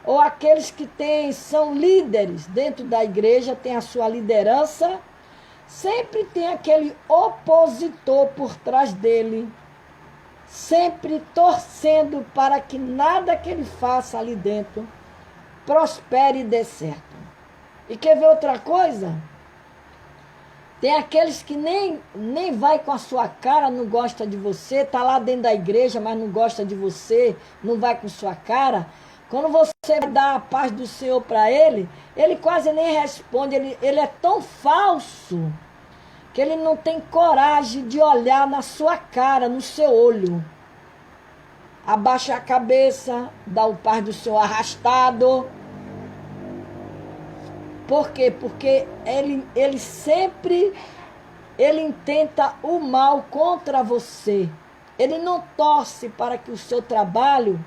ou aqueles que são líderes dentro da igreja, tem a sua liderança, sempre tem aquele opositor por trás dele, sempre torcendo para que nada que ele faça ali dentro prospere e dê certo. E quer ver outra coisa? Tem aqueles que nem vai com a sua cara, não gosta de você, está lá dentro da igreja, mas não gosta de você, não vai com sua cara. Quando você dá a paz do Senhor para ele quase nem responde. Ele é tão falso que ele não tem coragem de olhar na sua cara, no seu olho. Abaixa a cabeça, dá o paz do Senhor arrastado. Por quê? Porque ele sempre intenta o mal contra você. Ele não torce para que o seu trabalho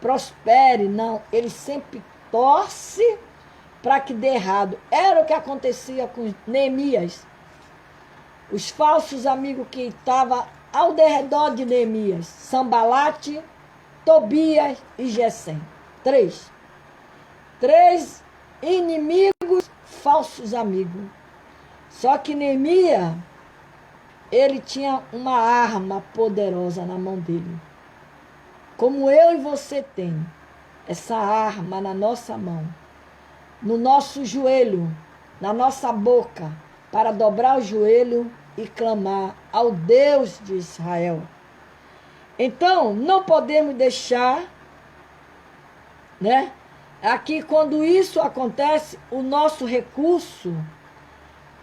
prospere, não. Ele sempre torce para que dê errado. Era o que acontecia com Neemias. Os falsos amigos que estavam ao redor de Neemias: Sambalate, Tobias e Gesem. Três inimigos, falsos amigos. Só que Neemias, ele tinha uma arma poderosa na mão dele. Como eu e você tem essa arma na nossa mão, no nosso joelho, na nossa boca, para dobrar o joelho e clamar ao Deus de Israel. Então, não podemos deixar, né? Aqui, quando isso acontece, o nosso recurso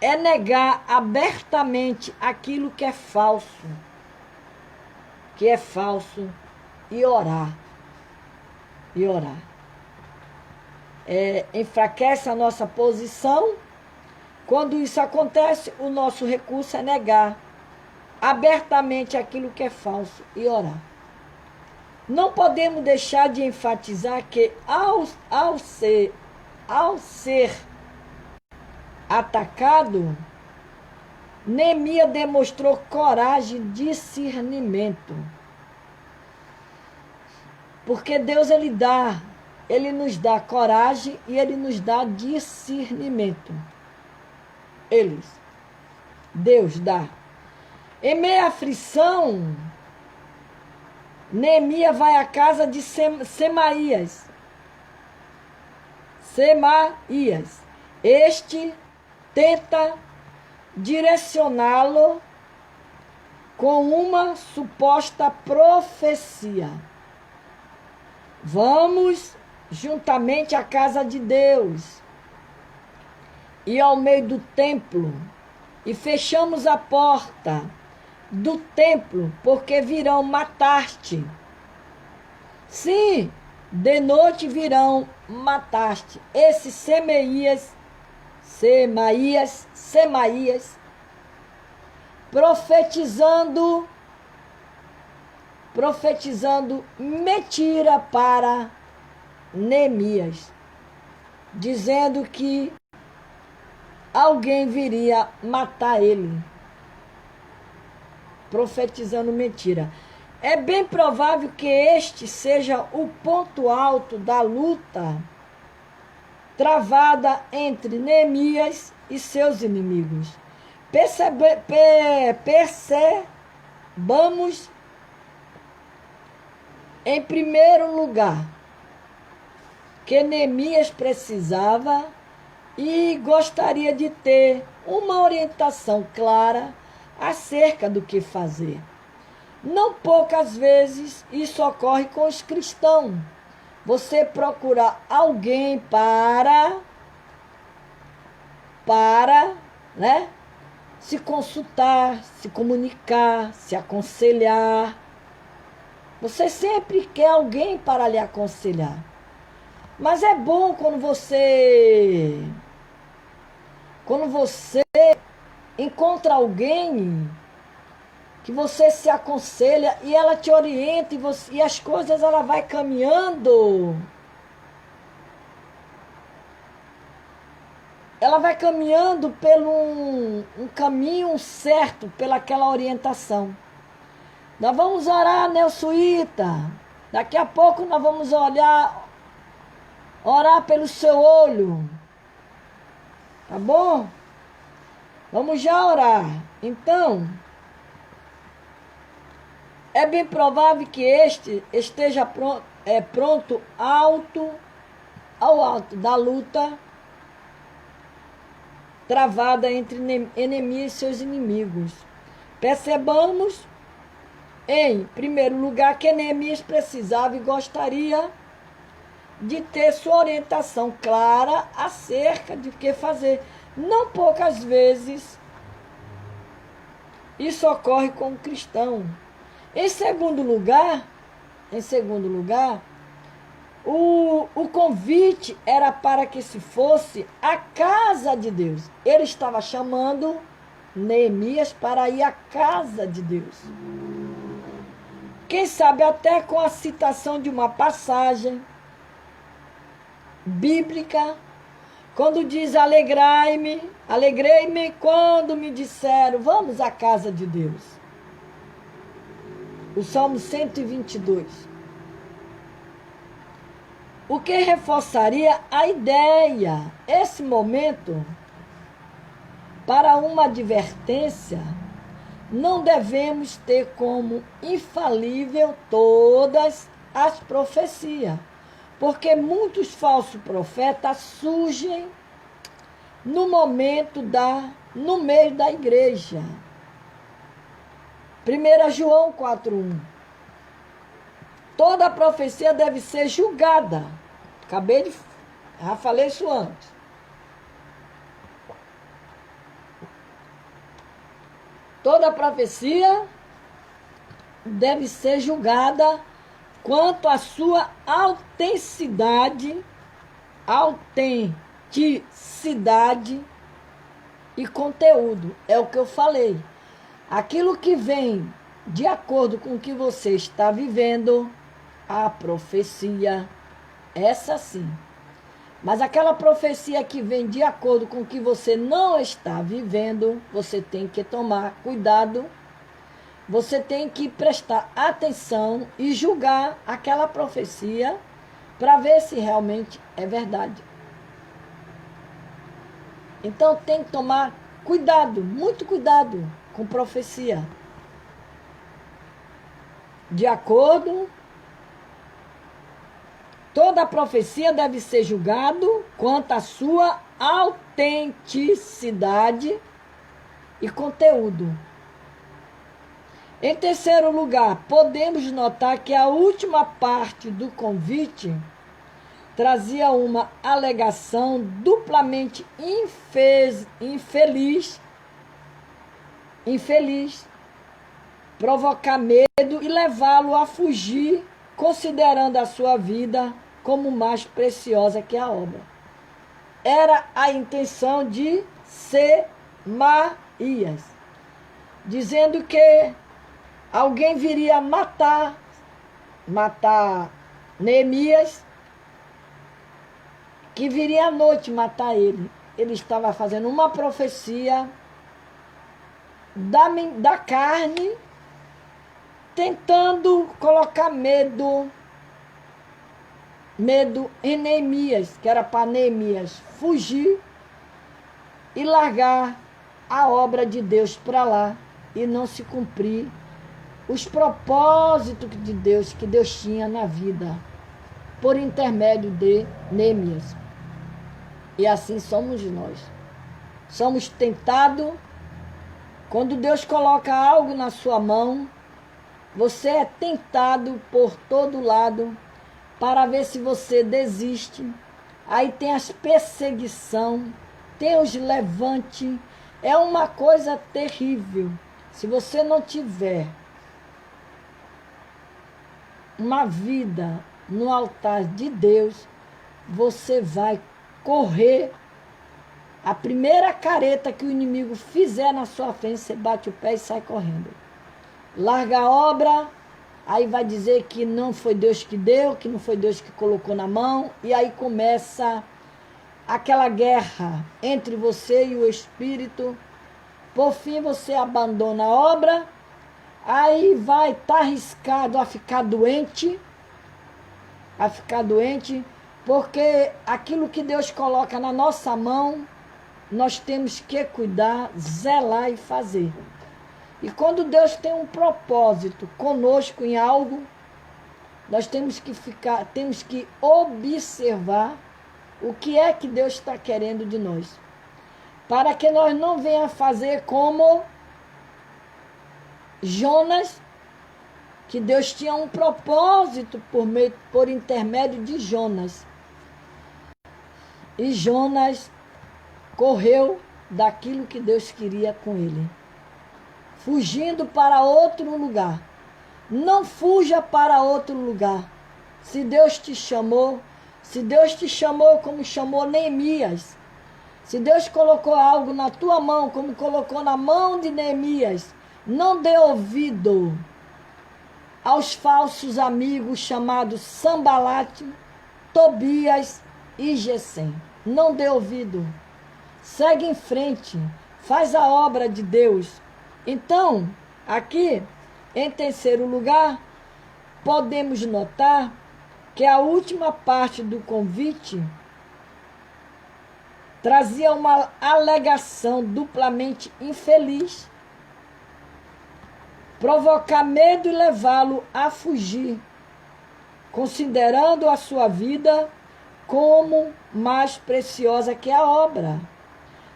é negar abertamente aquilo que é falso. E orar. Enfraquece a nossa posição, Quando isso acontece, o nosso recurso é negar abertamente aquilo que é falso e orar. Não podemos deixar de enfatizar que ao ser atacado, Neemias demonstrou coragem e discernimento. Porque Deus ele nos dá coragem e ele nos dá discernimento. Deus dá. Em meio à aflição, Neemias vai à casa de Semaías. Este tenta direcioná-lo com uma suposta profecia. Vamos juntamente à casa de Deus e ao meio do templo, e fechamos a porta do templo, porque virão matar-te. Sim, de noite virão matar-te. Esse Semaías, profetizando mentira para Neemias, dizendo que alguém viria matar ele, profetizando mentira. É bem provável que este seja o ponto alto da luta travada entre Neemias e seus inimigos. Percebamos, em primeiro lugar, que Neemias precisava e gostaria de ter uma orientação clara acerca do que fazer. Não poucas vezes isso ocorre com os cristãos. Você procura alguém para se consultar, se comunicar, se aconselhar. Você sempre quer alguém para lhe aconselhar. Mas é bom quando você encontra alguém que você se aconselha e ela te orienta e as coisas ela vai caminhando. Ela vai caminhando pelo um caminho certo, pelaquela orientação. Nós vamos orar, Nelsuíta. Daqui a pouco nós vamos orar pelo seu olho. Tá bom? Vamos já orar. Então, é bem provável que este esteja pronto ao alto da luta travada entre Neemias e seus inimigos. Percebamos, em primeiro lugar, que Neemias precisava e gostaria de ter sua orientação clara acerca de o que fazer. Não poucas vezes isso ocorre com o cristão. Em segundo lugar, o convite era para que se fosse a casa de Deus. Ele estava chamando Neemias para ir à casa de Deus. Quem sabe até com a citação de uma passagem bíblica, quando diz alegrei-me quando me disseram, vamos à casa de Deus. O Salmo 122. O que reforçaria a ideia, esse momento, para uma advertência, não devemos ter como infalível todas as profecias, porque muitos falsos profetas surgem no meio da igreja. 1 João 4:1. Toda profecia deve ser julgada. Já falei isso antes. Toda profecia deve ser julgada quanto à sua autenticidade e conteúdo. É o que eu falei. Aquilo que vem de acordo com o que você está vivendo, a profecia, essa sim. Mas aquela profecia que vem de acordo com o que você não está vivendo, você tem que tomar cuidado, você tem que prestar atenção e julgar aquela profecia para ver se realmente é verdade. Então tem que tomar cuidado, muito cuidado com profecia. De acordo, toda profecia deve ser julgado quanto à sua autenticidade e conteúdo. Em terceiro lugar, podemos notar que a última parte do convite trazia uma alegação duplamente infeliz, provocar medo e levá-lo a fugir, considerando a sua vida como mais preciosa que a obra. Era a intenção de Semaías, dizendo que alguém viria matar Neemias, que viria à noite matar ele. Ele estava fazendo uma profecia da carne, tentando colocar medo em Neemias, que era para Neemias fugir e largar a obra de Deus para lá e não se cumprir os propósitos de Deus que Deus tinha na vida, por intermédio de Neemias. E assim somos nós. Somos tentados. Quando Deus coloca algo na sua mão, você é tentado por todo lado para ver se você desiste. Aí tem as perseguições, tem os levantes. É uma coisa terrível. Se você não tiver uma vida no altar de Deus, você vai correr. A primeira careta que o inimigo fizer na sua frente, você bate o pé e sai correndo. Larga a obra, aí vai dizer que não foi Deus que deu, que não foi Deus que colocou na mão, e aí começa aquela guerra entre você e o Espírito. Por fim, você abandona a obra, aí vai estar arriscado a ficar doente, porque aquilo que Deus coloca na nossa mão, nós temos que cuidar, zelar e fazer. E quando Deus tem um propósito conosco em algo, nós temos que observar o que é que Deus está querendo de nós. Para que nós não venhamos fazer como Jonas, que Deus tinha um propósito por intermédio de Jonas. E Jonas correu daquilo que Deus queria com ele, fugindo para outro lugar. Não fuja para outro lugar. Se Deus te chamou como chamou Neemias, se Deus colocou algo na tua mão, como colocou na mão de Neemias, não dê ouvido aos falsos amigos chamados Sambalate, Tobias e Gesem. Não dê ouvido. Segue em frente. Faz a obra de Deus. Então, aqui, em terceiro lugar, podemos notar que a última parte do convite trazia uma alegação duplamente infeliz, provocar medo e levá-lo a fugir, considerando a sua vida como mais preciosa que a obra.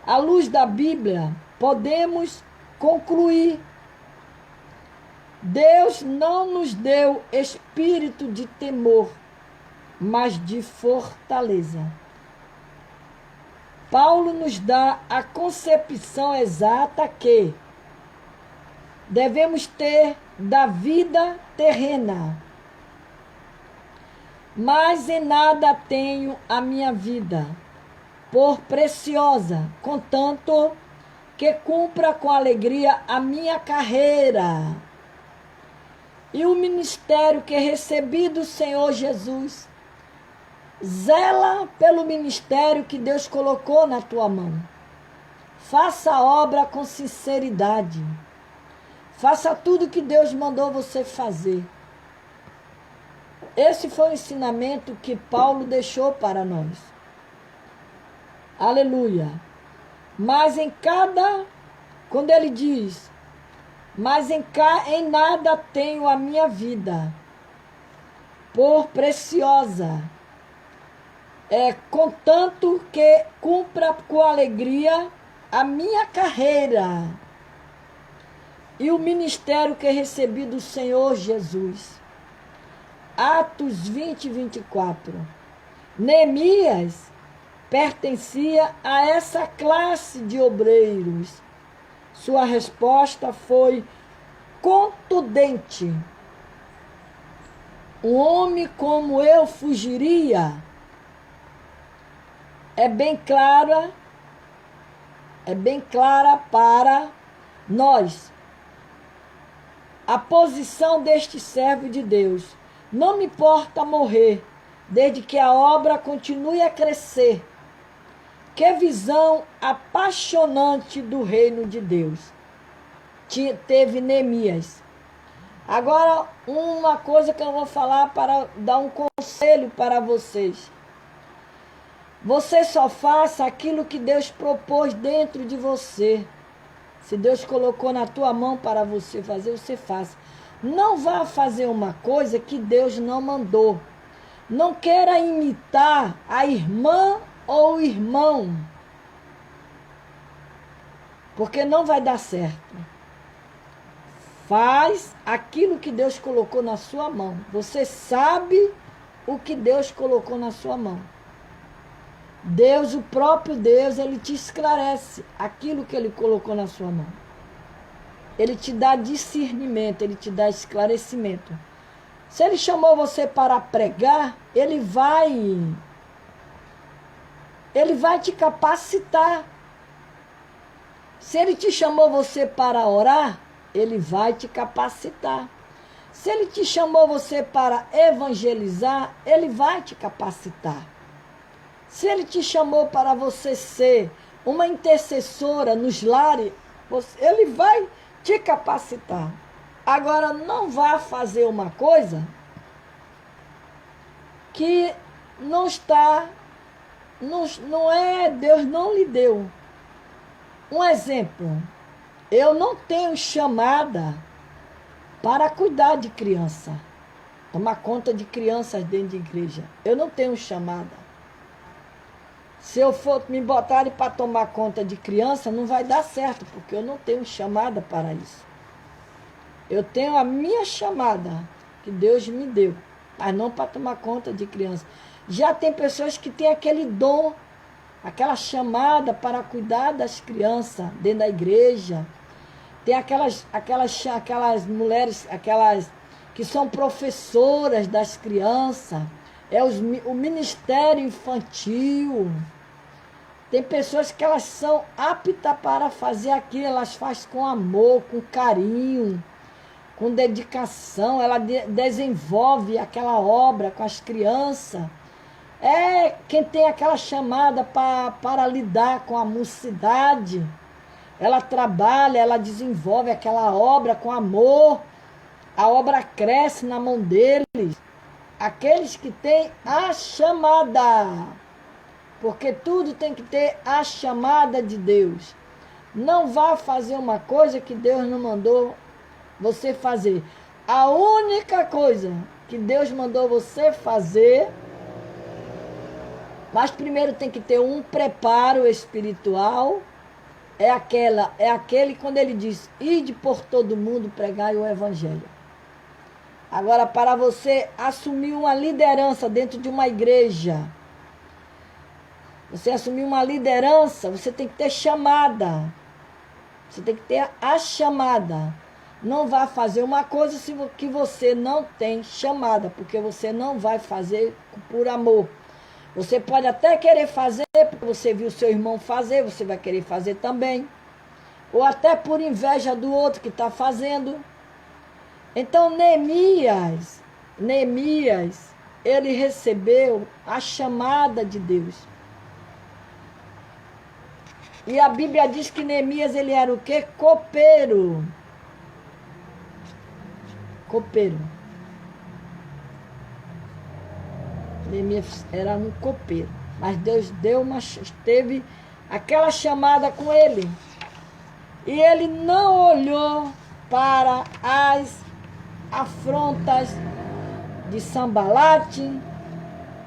À luz da Bíblia, podemos concluir: Deus não nos deu espírito de temor, mas de fortaleza. Paulo nos dá a concepção exata que devemos ter da vida terrena. Mas em nada tenho a minha vida por preciosa, contanto que cumpra com alegria a minha carreira e o ministério que recebi do Senhor Jesus. Zela pelo ministério que Deus colocou na tua mão. Faça a obra com sinceridade. Faça tudo que Deus mandou você fazer. Esse foi o ensinamento que Paulo deixou para nós. Aleluia. Mas quando ele diz, mas em nada tenho a minha vida por preciosa, contanto que cumpra com alegria a minha carreira e o ministério que recebi do Senhor Jesus. Atos 20, 24. Neemias pertencia a essa classe de obreiros. Sua resposta foi contundente. Um homem como eu fugiria? É bem clara para nós a posição deste servo de Deus. Não me importa morrer, desde que a obra continue a crescer. Que visão apaixonante do reino de Deus teve Neemias. Agora, uma coisa que eu vou falar para dar um conselho para vocês. Você só faça aquilo que Deus propôs dentro de você. Se Deus colocou na tua mão para você fazer, você faça. Não vá fazer uma coisa que Deus não mandou. Não queira imitar a irmã ou o irmão, porque não vai dar certo. Faz aquilo que Deus colocou na sua mão. Você sabe o que Deus colocou na sua mão. Deus, o próprio Deus, ele te esclarece aquilo que ele colocou na sua mão. Ele te dá discernimento, ele te dá esclarecimento. Se ele chamou você para pregar, ele vai te capacitar. Se ele te chamou você para orar, ele vai te capacitar. Se ele te chamou você para evangelizar, ele vai te capacitar. Se ele te chamou para você ser uma intercessora nos lares, ele vai te capacitar. Agora, não vá fazer uma coisa que não está, Deus não lhe deu. Um exemplo, eu não tenho chamada para cuidar de criança, tomar conta de crianças dentro de igreja. Eu não tenho chamada. Se eu for me botar para tomar conta de criança, não vai dar certo, porque eu não tenho chamada para isso. Eu tenho a minha chamada, que Deus me deu, mas não para tomar conta de criança. Já tem pessoas que têm aquele dom, aquela chamada para cuidar das crianças dentro da igreja. Tem aquelas mulheres, aquelas que são professoras das crianças. O ministério infantil. Tem pessoas que elas são aptas para fazer aquilo, elas fazem com amor, com carinho, com dedicação, ela desenvolve aquela obra com as crianças. É quem tem aquela chamada para lidar com a mocidade. Ela trabalha, ela desenvolve aquela obra com amor. A obra cresce na mão deles. Aqueles que têm a chamada. Porque tudo tem que ter a chamada de Deus. Não vá fazer uma coisa que Deus não mandou você fazer. A única coisa que Deus mandou você fazer, mas primeiro tem que ter um preparo espiritual, é aquele quando ele diz, ide por todo mundo pregai o evangelho. Agora, para você assumir uma liderança dentro de uma igreja, você assumir uma liderança, você tem que ter chamada. Você tem que ter a chamada. Não vá fazer uma coisa que você não tem chamada, porque você não vai fazer por amor. Você pode até querer fazer, porque você viu seu irmão fazer, você vai querer fazer também. ou até por inveja do outro que está fazendo. Então Neemias, ele recebeu a chamada de Deus. E a Bíblia diz que Neemias, ele era o quê? Copeiro. Copeiro. Neemias era um copeiro. Mas Deus teve aquela chamada com ele. E ele não olhou para as afrontas de Sambalate,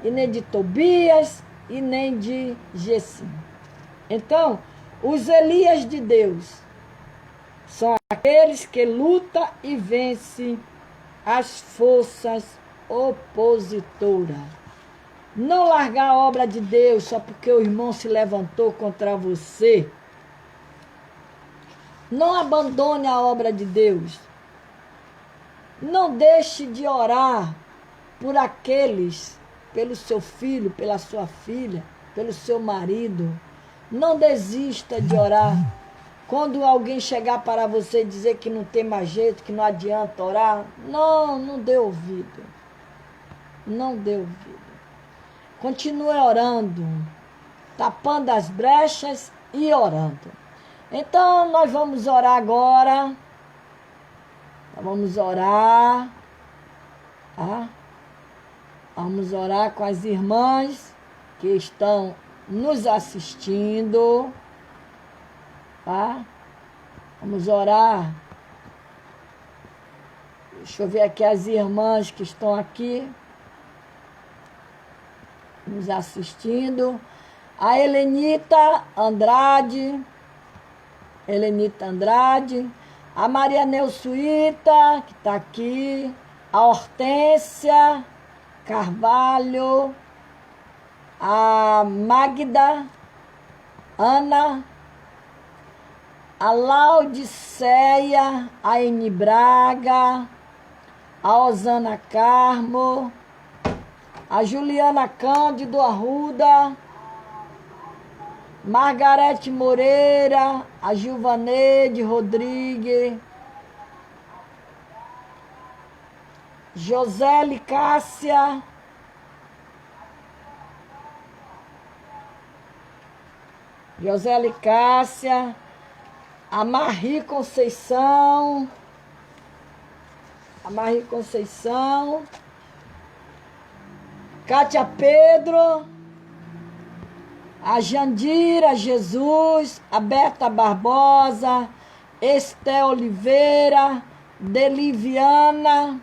e nem de Tobias, e nem de Gessim. Então, os Elias de Deus são aqueles que lutam e vencem as forças opositoras. Não largar a obra de Deus só porque o irmão se levantou contra você. Não abandone a obra de Deus. Não deixe de orar por aqueles, pelo seu filho, pela sua filha, pelo seu marido. Não desista de orar. Quando alguém chegar para você e dizer que não tem mais jeito, que não adianta orar, não dê ouvido. Não dê ouvido. Continue orando, tapando as brechas e orando. Então, nós vamos orar agora. Vamos orar. Tá? Vamos orar com as irmãs que estão nos assistindo. Tá? Vamos orar. Deixa eu ver aqui as irmãs que estão aqui nos assistindo. A Helenita Andrade, a Maria Neusuíta, que está aqui, a Hortência Carvalho, a Magda, Ana, a Laudiceia, a Eni Braga, a Osana Carmo, a Juliana Cândido Arruda, Margarete Moreira, a Gilvaneide Rodrigues, Josele Cássia, a Marie Conceição, Cátia Pedro, a Jandira Jesus, a Berta Barbosa, Esté Oliveira, Deliviana,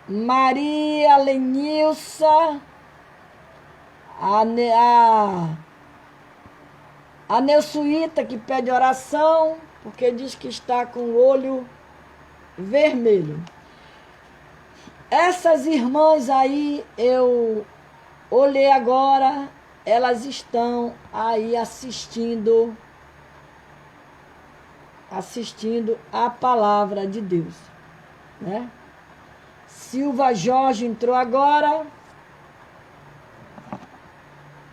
Maria Lenilsa, a Neusuíta, que pede oração, porque diz que está com o olho vermelho. Essas irmãs aí, eu olhei agora, elas estão aí assistindo a palavra de Deus, né? Silva Jorge entrou agora.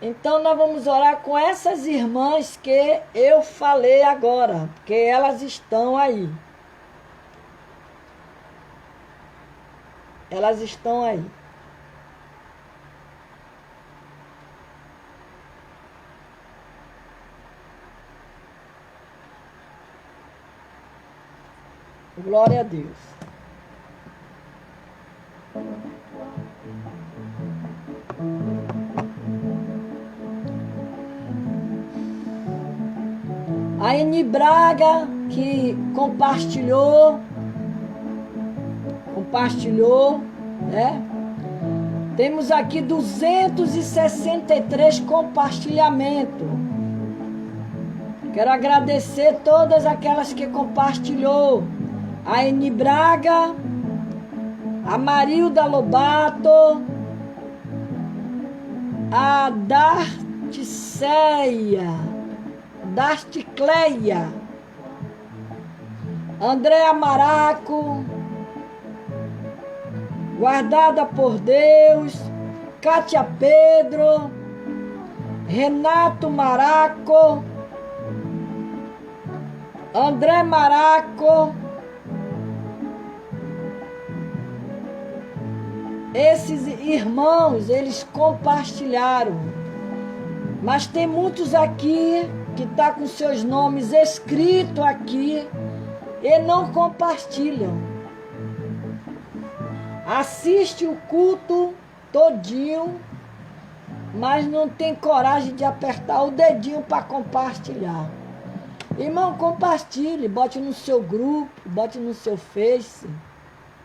Então nós vamos orar com essas irmãs que eu falei agora, porque elas estão aí. Elas estão aí. Glória a Deus. A Eni Braga, que compartilhou, né? Temos aqui 263 compartilhamentos. Quero agradecer todas aquelas que compartilhou. A Eni Braga, a Marilda Lobato, a Dasticleia, Andréa Maraco, Guardada por Deus, Cátia Pedro, Renato Maraco, André Maraco. Esses irmãos, eles compartilharam. Mas tem muitos aqui que estão com seus nomes escritos aqui e não compartilham. Assiste o culto todinho, mas não tem coragem de apertar o dedinho para compartilhar. Irmão, compartilhe, bote no seu grupo, bote no seu Face,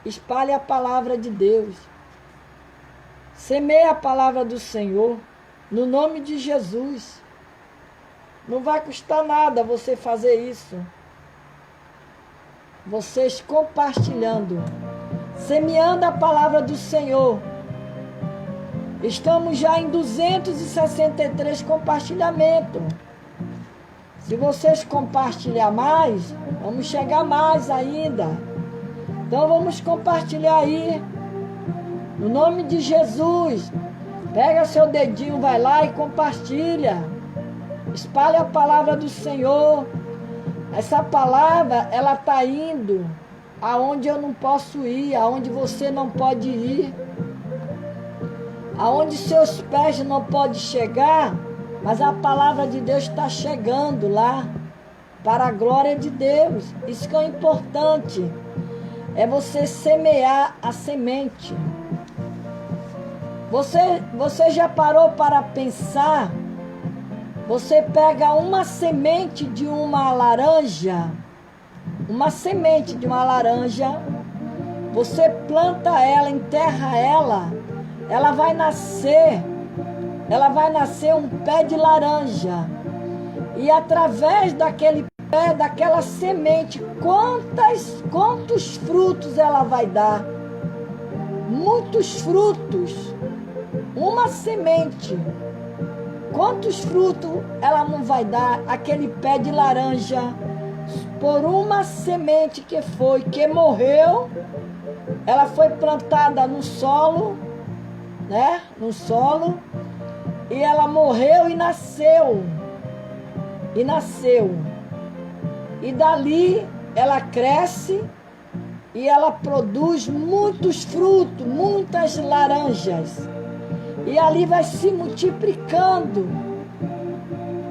espalhe a palavra de Deus. Semeie a palavra do Senhor, no nome de Jesus. Não vai custar nada você fazer isso. Vocês compartilhando, semeando a palavra do Senhor. Estamos já em 263 compartilhamentos. Se vocês compartilhar mais, vamos chegar mais ainda. Então vamos compartilhar aí. No nome de Jesus. Pega seu dedinho, vai lá e compartilha. Espalhe a palavra do Senhor. Essa palavra, ela está indo aonde eu não posso ir, aonde você não pode ir, aonde seus pés não podem chegar, mas a palavra de Deus está chegando lá, para a glória de Deus. Isso que é importante, é você semear a semente. Você já parou para pensar? Você pega uma semente de uma laranja, você planta ela, enterra ela, ela vai nascer um pé de laranja. E através daquele pé, daquela semente, quantos frutos ela vai dar? Muitos frutos. Uma semente. Quantos frutos ela não vai dar? Aquele pé de laranja, por uma semente que morreu, ela foi plantada no solo, né? No solo, e ela morreu e nasceu. E dali ela cresce e ela produz muitos frutos, muitas laranjas. E ali vai se multiplicando.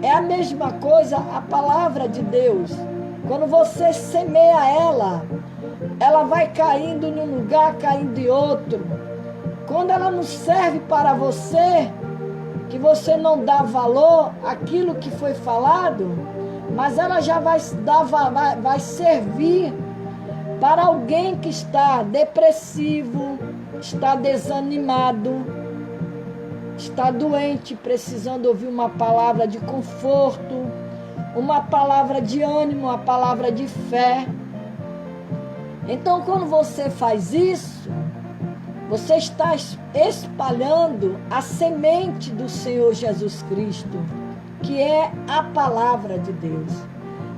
É a mesma coisa a palavra de Deus. Quando você semeia ela vai caindo num lugar, caindo em outro. Quando ela não serve para você, que você não dá valor àquilo que foi falado, mas ela já vai servir para alguém que está depressivo, está desanimado, está doente, precisando ouvir uma palavra de conforto, uma palavra de ânimo, uma palavra de fé. Então, quando você faz isso, você está espalhando a semente do Senhor Jesus Cristo, que é a palavra de Deus.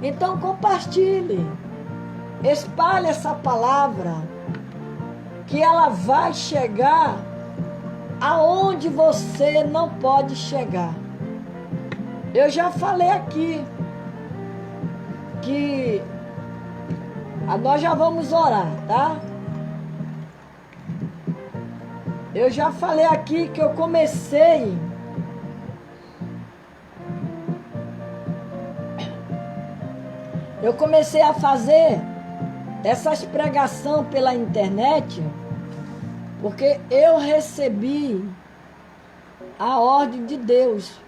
Então, compartilhe, espalhe essa palavra, que ela vai chegar aonde você não pode chegar. Eu já falei aqui que nós já vamos orar, tá? Eu já falei aqui que eu comecei a fazer essas pregações pela internet, porque eu recebi a ordem de Deus.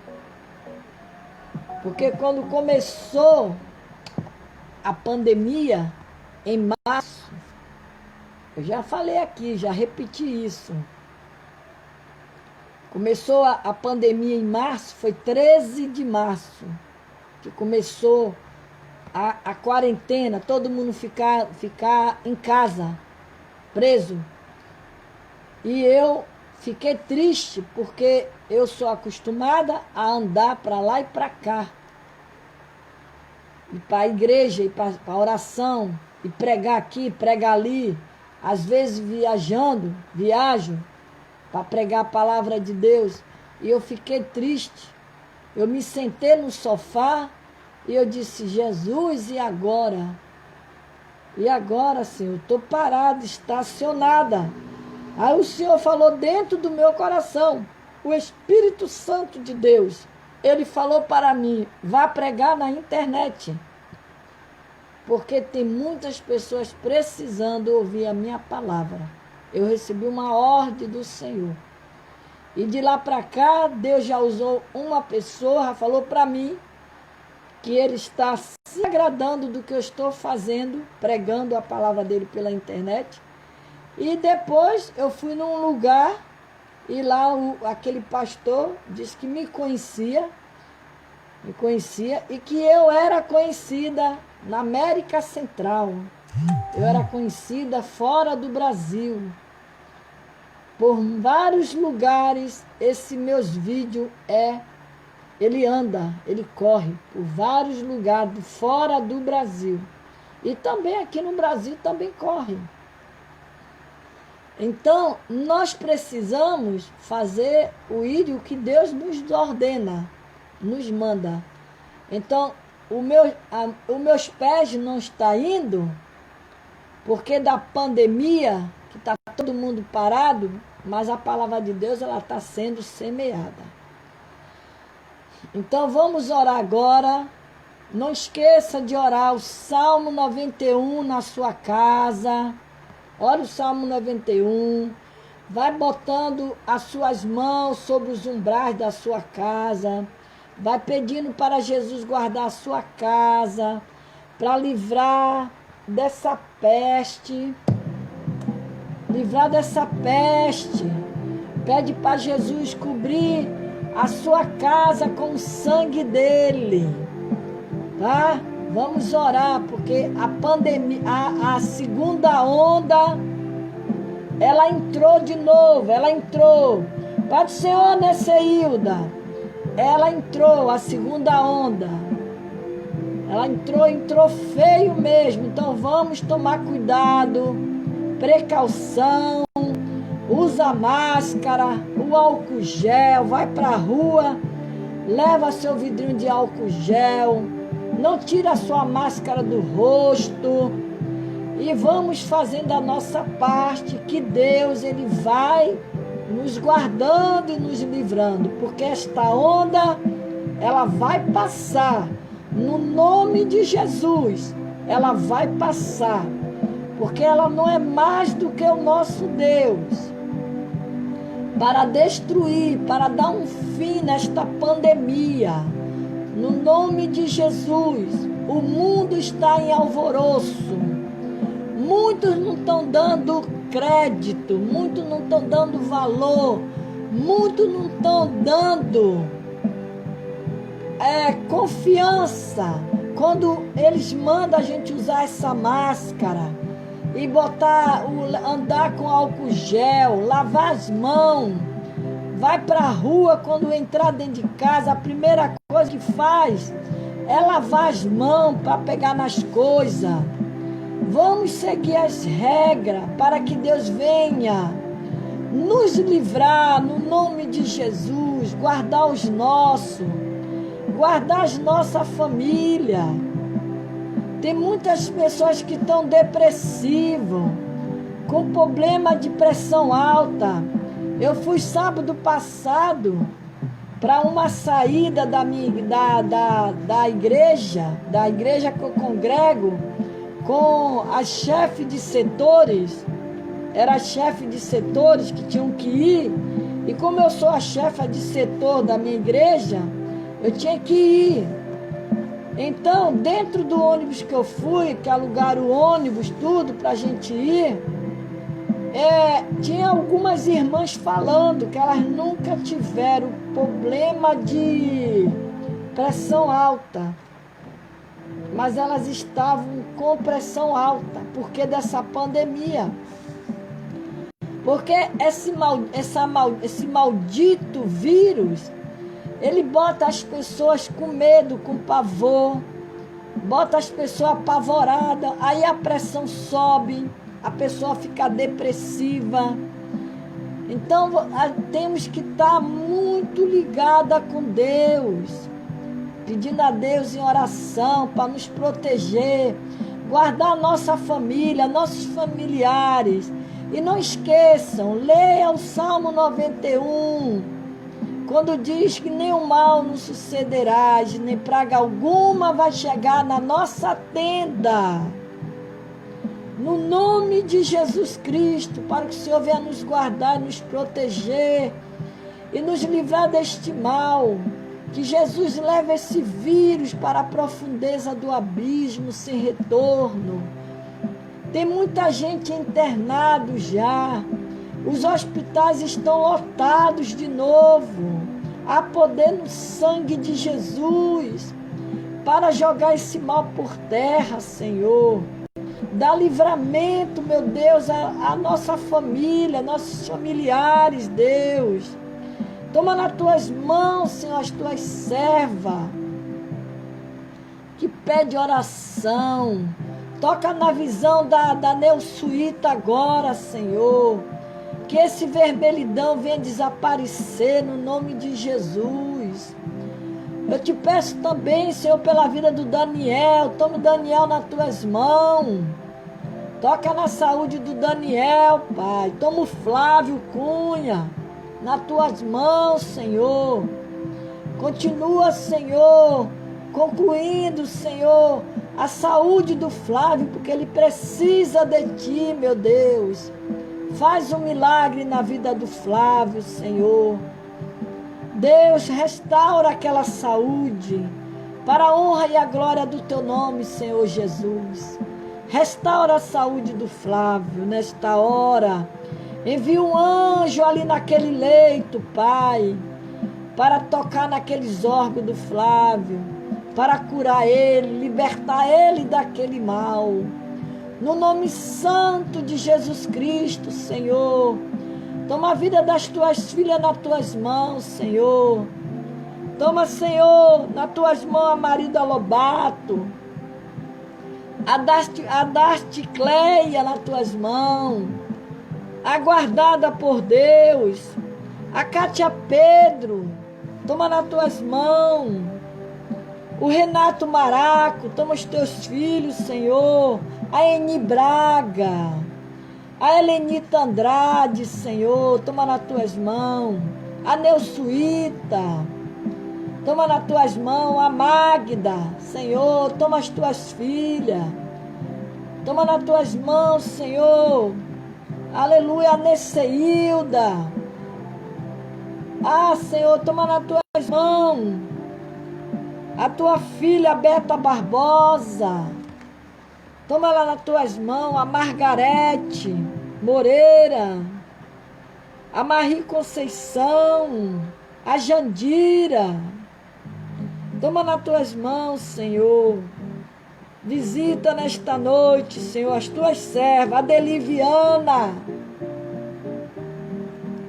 Porque quando começou a pandemia, em março, eu já falei aqui, já repeti isso. Começou a pandemia em março, foi 13 de março, que começou a quarentena, todo mundo ficar em casa, preso. E eu fiquei triste, porque eu sou acostumada a andar para lá e para cá. Ir para a igreja, ir para a oração, e pregar aqui, pregar ali. Às vezes viajo para pregar a palavra de Deus. E eu fiquei triste. Eu me sentei no sofá E eu disse, Jesus, e agora? E agora, Senhor? Estou parada, estacionada. Aí o Senhor falou dentro do meu coração, o Espírito Santo de Deus, ele falou para mim, vá pregar na internet. Porque tem muitas pessoas precisando ouvir a minha palavra. Eu recebi uma ordem do Senhor. E de lá para cá, Deus já usou uma pessoa, falou para mim, que ele está se agradando do que eu estou fazendo, pregando a palavra dele pela internet. E depois eu fui num lugar e lá aquele pastor disse que me conhecia e que eu era conhecida na América Central. Eu era conhecida fora do Brasil. Por vários lugares, esses meus vídeos ele corre por vários lugares fora do Brasil. E também aqui no Brasil também corre. Então, nós precisamos fazer o que Deus nos ordena, nos manda. Então, os meus pés não estão indo, porque da pandemia, que está todo mundo parado, mas a palavra de Deus ela está sendo semeada. Então vamos orar agora. Não esqueça de orar o Salmo 91 na sua casa. Ora o Salmo 91. Vai botando as suas mãos sobre os umbrais da sua casa. Vai pedindo para Jesus guardar a sua casa, para livrar dessa peste. Livrar dessa peste. Pede para Jesus cobrir a sua casa com o sangue dele. Tá? Vamos orar, porque a pandemia, a segunda onda, ela entrou de novo, ela entrou. Pai do Senhor, Nesseilda, ela entrou, a segunda onda. Ela entrou feio mesmo. Então vamos tomar cuidado, precaução, usa máscara, o álcool gel, vai para a rua, leva seu vidrinho de álcool gel, não tira a sua máscara do rosto e vamos fazendo a nossa parte, que Deus ele vai nos guardando e nos livrando, porque esta onda ela vai passar, no nome de Jesus, ela vai passar, porque ela não é mais do que o nosso Deus, para destruir, para dar um fim nesta pandemia. No nome de Jesus, o mundo está em alvoroço. Muitos não estão dando crédito, muitos não estão dando valor, muitos não estão dando confiança. Quando eles mandam a gente usar essa máscara e andar com álcool gel, lavar as mãos, vai para a rua, quando entrar dentro de casa, a primeira coisa que faz é lavar as mãos para pegar nas coisas. Vamos seguir as regras para que Deus venha nos livrar no nome de Jesus, guardar os nossos, guardar as nossas famílias. Tem muitas pessoas que estão depressivas, com problema de pressão alta. Eu fui sábado passado para uma saída da igreja que eu congrego, com a chefe de setores. Era a chefe de setores que tinham que ir. E como eu sou a chefe de setor da minha igreja, eu tinha que ir. Então, dentro do ônibus que eu fui, que alugaram o ônibus, tudo para a gente ir, tinha algumas irmãs falando que elas nunca tiveram problema de pressão alta, mas elas estavam com pressão alta, porque dessa pandemia. Porque esse maldito vírus, ele bota as pessoas com medo, com pavor, bota as pessoas apavoradas, aí a pressão sobe, a pessoa fica depressiva. Então, temos que estar muito ligada com Deus. pedindo a Deus em oração para nos proteger, guardar nossa família, nossos familiares. E não esqueçam, leia o Salmo 91, quando diz que nenhum mal nos sucederá, nem praga alguma vai chegar na nossa tenda. No nome de Jesus Cristo, para que o Senhor venha nos guardar, nos proteger e nos livrar deste mal. Que Jesus leve esse vírus para a profundeza do abismo sem retorno. Tem muita gente internado já. Os hospitais estão lotados de novo. Há poder no sangue de Jesus para jogar esse mal por terra, Senhor. Dá livramento, meu Deus, à nossa família, nossos familiares, Deus. Toma nas tuas mãos, Senhor, as tuas servas, que pede oração. Toca na visão da Neusuíta agora, Senhor. Que esse vermelhidão venha desaparecer no nome de Jesus. Eu te peço também, Senhor, pela vida do Daniel. Toma o Daniel nas tuas mãos. Toca na saúde do Daniel, Pai. Toma o Flávio Cunha nas tuas mãos, Senhor. Continua, Senhor, concluindo, Senhor, a saúde do Flávio, porque ele precisa de Ti, meu Deus. Faz um milagre na vida do Flávio, Senhor. Deus, restaura aquela saúde, para a honra e a glória do Teu nome, Senhor Jesus. Restaura a saúde do Flávio nesta hora. Envia um anjo ali naquele leito, Pai, para tocar naqueles órgãos do Flávio, para curar ele, libertar ele daquele mal. No nome santo de Jesus Cristo, Senhor. Toma a vida das tuas filhas nas tuas mãos, Senhor. Toma, Senhor, nas tuas mãos a Marida Lobato. A Daste Cleia nas tuas mãos. Aguardada por Deus. A Cátia Pedro. Toma nas tuas mãos. O Renato Maraco. Toma os teus filhos, Senhor. A Eni Braga. A Helenita Andrade, Senhor, toma nas tuas mãos. A Neusuíta, toma nas tuas mãos. A Magda, Senhor, toma as tuas filhas. Toma nas tuas mãos, Senhor. Aleluia, a Neceilda. Ah, Senhor, toma nas tuas mãos. A tua filha, Beta Barbosa. Toma lá nas tuas mãos a Margarete Moreira, a Marie Conceição, a Jandira. Toma nas tuas mãos, Senhor. Visita nesta noite, Senhor, as tuas servas, a Deliviana,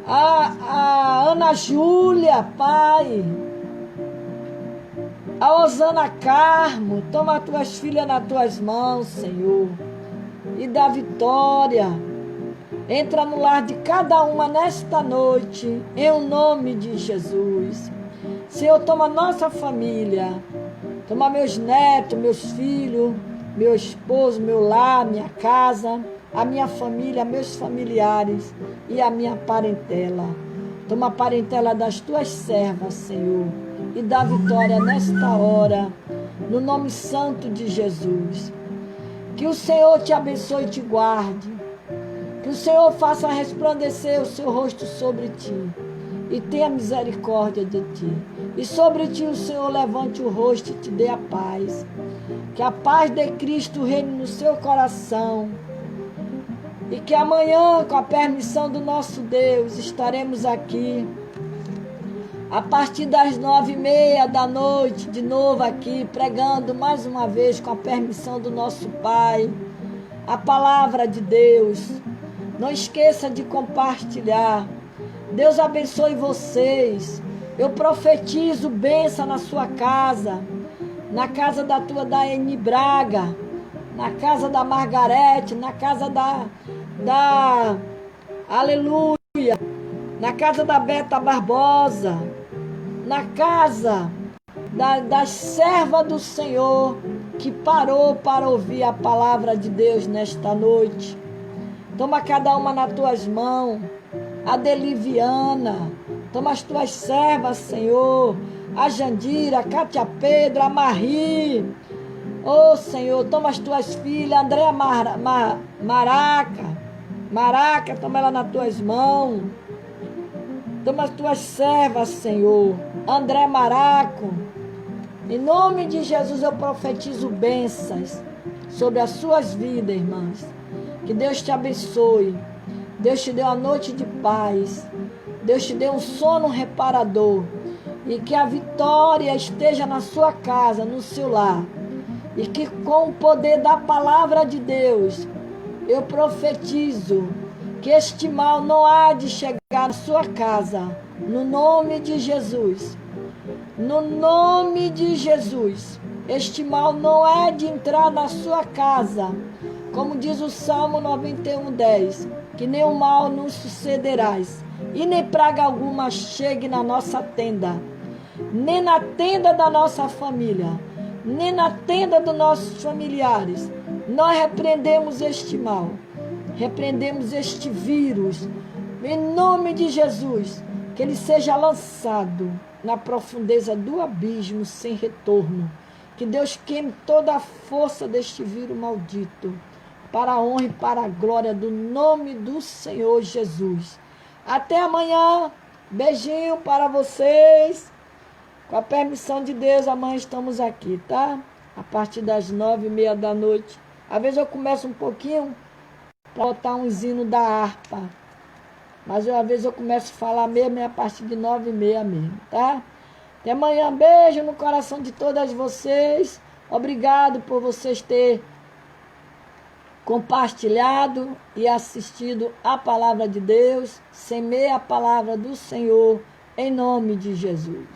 a Ana Júlia, Pai. A Osana Carmo, toma as tuas filhas nas tuas mãos, Senhor, e dá vitória. Entra no lar de cada uma nesta noite, em o nome de Jesus. Senhor, toma nossa família, toma meus netos, meus filhos, meu esposo, meu lar, minha casa, a minha família, meus familiares e a minha parentela. Toma a parentela das tuas servas, Senhor, e dá vitória nesta hora, no nome santo de Jesus. Que o Senhor te abençoe e te guarde. Que o Senhor faça resplandecer o seu rosto sobre ti e tenha misericórdia de ti. E sobre ti o Senhor levante o rosto e te dê a paz. Que a paz de Cristo reine no seu coração. E que amanhã, com a permissão do nosso Deus, estaremos aqui a partir das 9h30 da noite, de novo aqui, pregando mais uma vez, com a permissão do nosso Pai, a palavra de Deus. Não esqueça de compartilhar. Deus abençoe vocês. Eu profetizo bênção na sua casa, na casa da Eni Braga, na casa da Margarete, na casa da Aleluia, na casa da Beta Barbosa, na casa das servas do Senhor que parou para ouvir a palavra de Deus nesta noite. Toma cada uma nas tuas mãos. A Deliviana, toma as tuas servas, Senhor. A Jandira, a Cátia Pedro, a Marie. Oh, Senhor, toma as tuas filhas. A Andréa Maraca, toma ela nas tuas mãos. Toma as tuas servas, Senhor. André Maraco. Em nome de Jesus eu profetizo bênçãos sobre as suas vidas, irmãs. Que Deus te abençoe. Deus te deu uma noite de paz. Deus te deu um sono reparador. E que a vitória esteja na sua casa, no seu lar. E que com o poder da palavra de Deus, eu profetizo que este mal não há de chegar na sua casa. No nome de Jesus. No nome de Jesus. Este mal não é de entrar na sua casa. Como diz o Salmo 91:10. Que nenhum mal nos sucederás. E nem praga alguma chegue na nossa tenda. Nem na tenda da nossa família. Nem na tenda dos nossos familiares. Nós repreendemos este mal. Repreendemos este vírus. Em nome de Jesus. Que ele seja lançado na profundeza do abismo sem retorno. Que Deus queime toda a força deste vírus maldito. Para a honra e para a glória do nome do Senhor Jesus. Até amanhã. Beijinho para vocês. Com a permissão de Deus, amanhã estamos aqui, tá? A partir das 9:30 da noite. Às vezes eu começo um pouquinho para botar um hino da harpa. Mas às vezes eu começo a falar mesmo a partir de 9:30 mesmo, tá? Até amanhã. Beijo no coração de todas vocês. Obrigado por vocês terem compartilhado e assistido a palavra de Deus. Semeie a palavra do Senhor em nome de Jesus.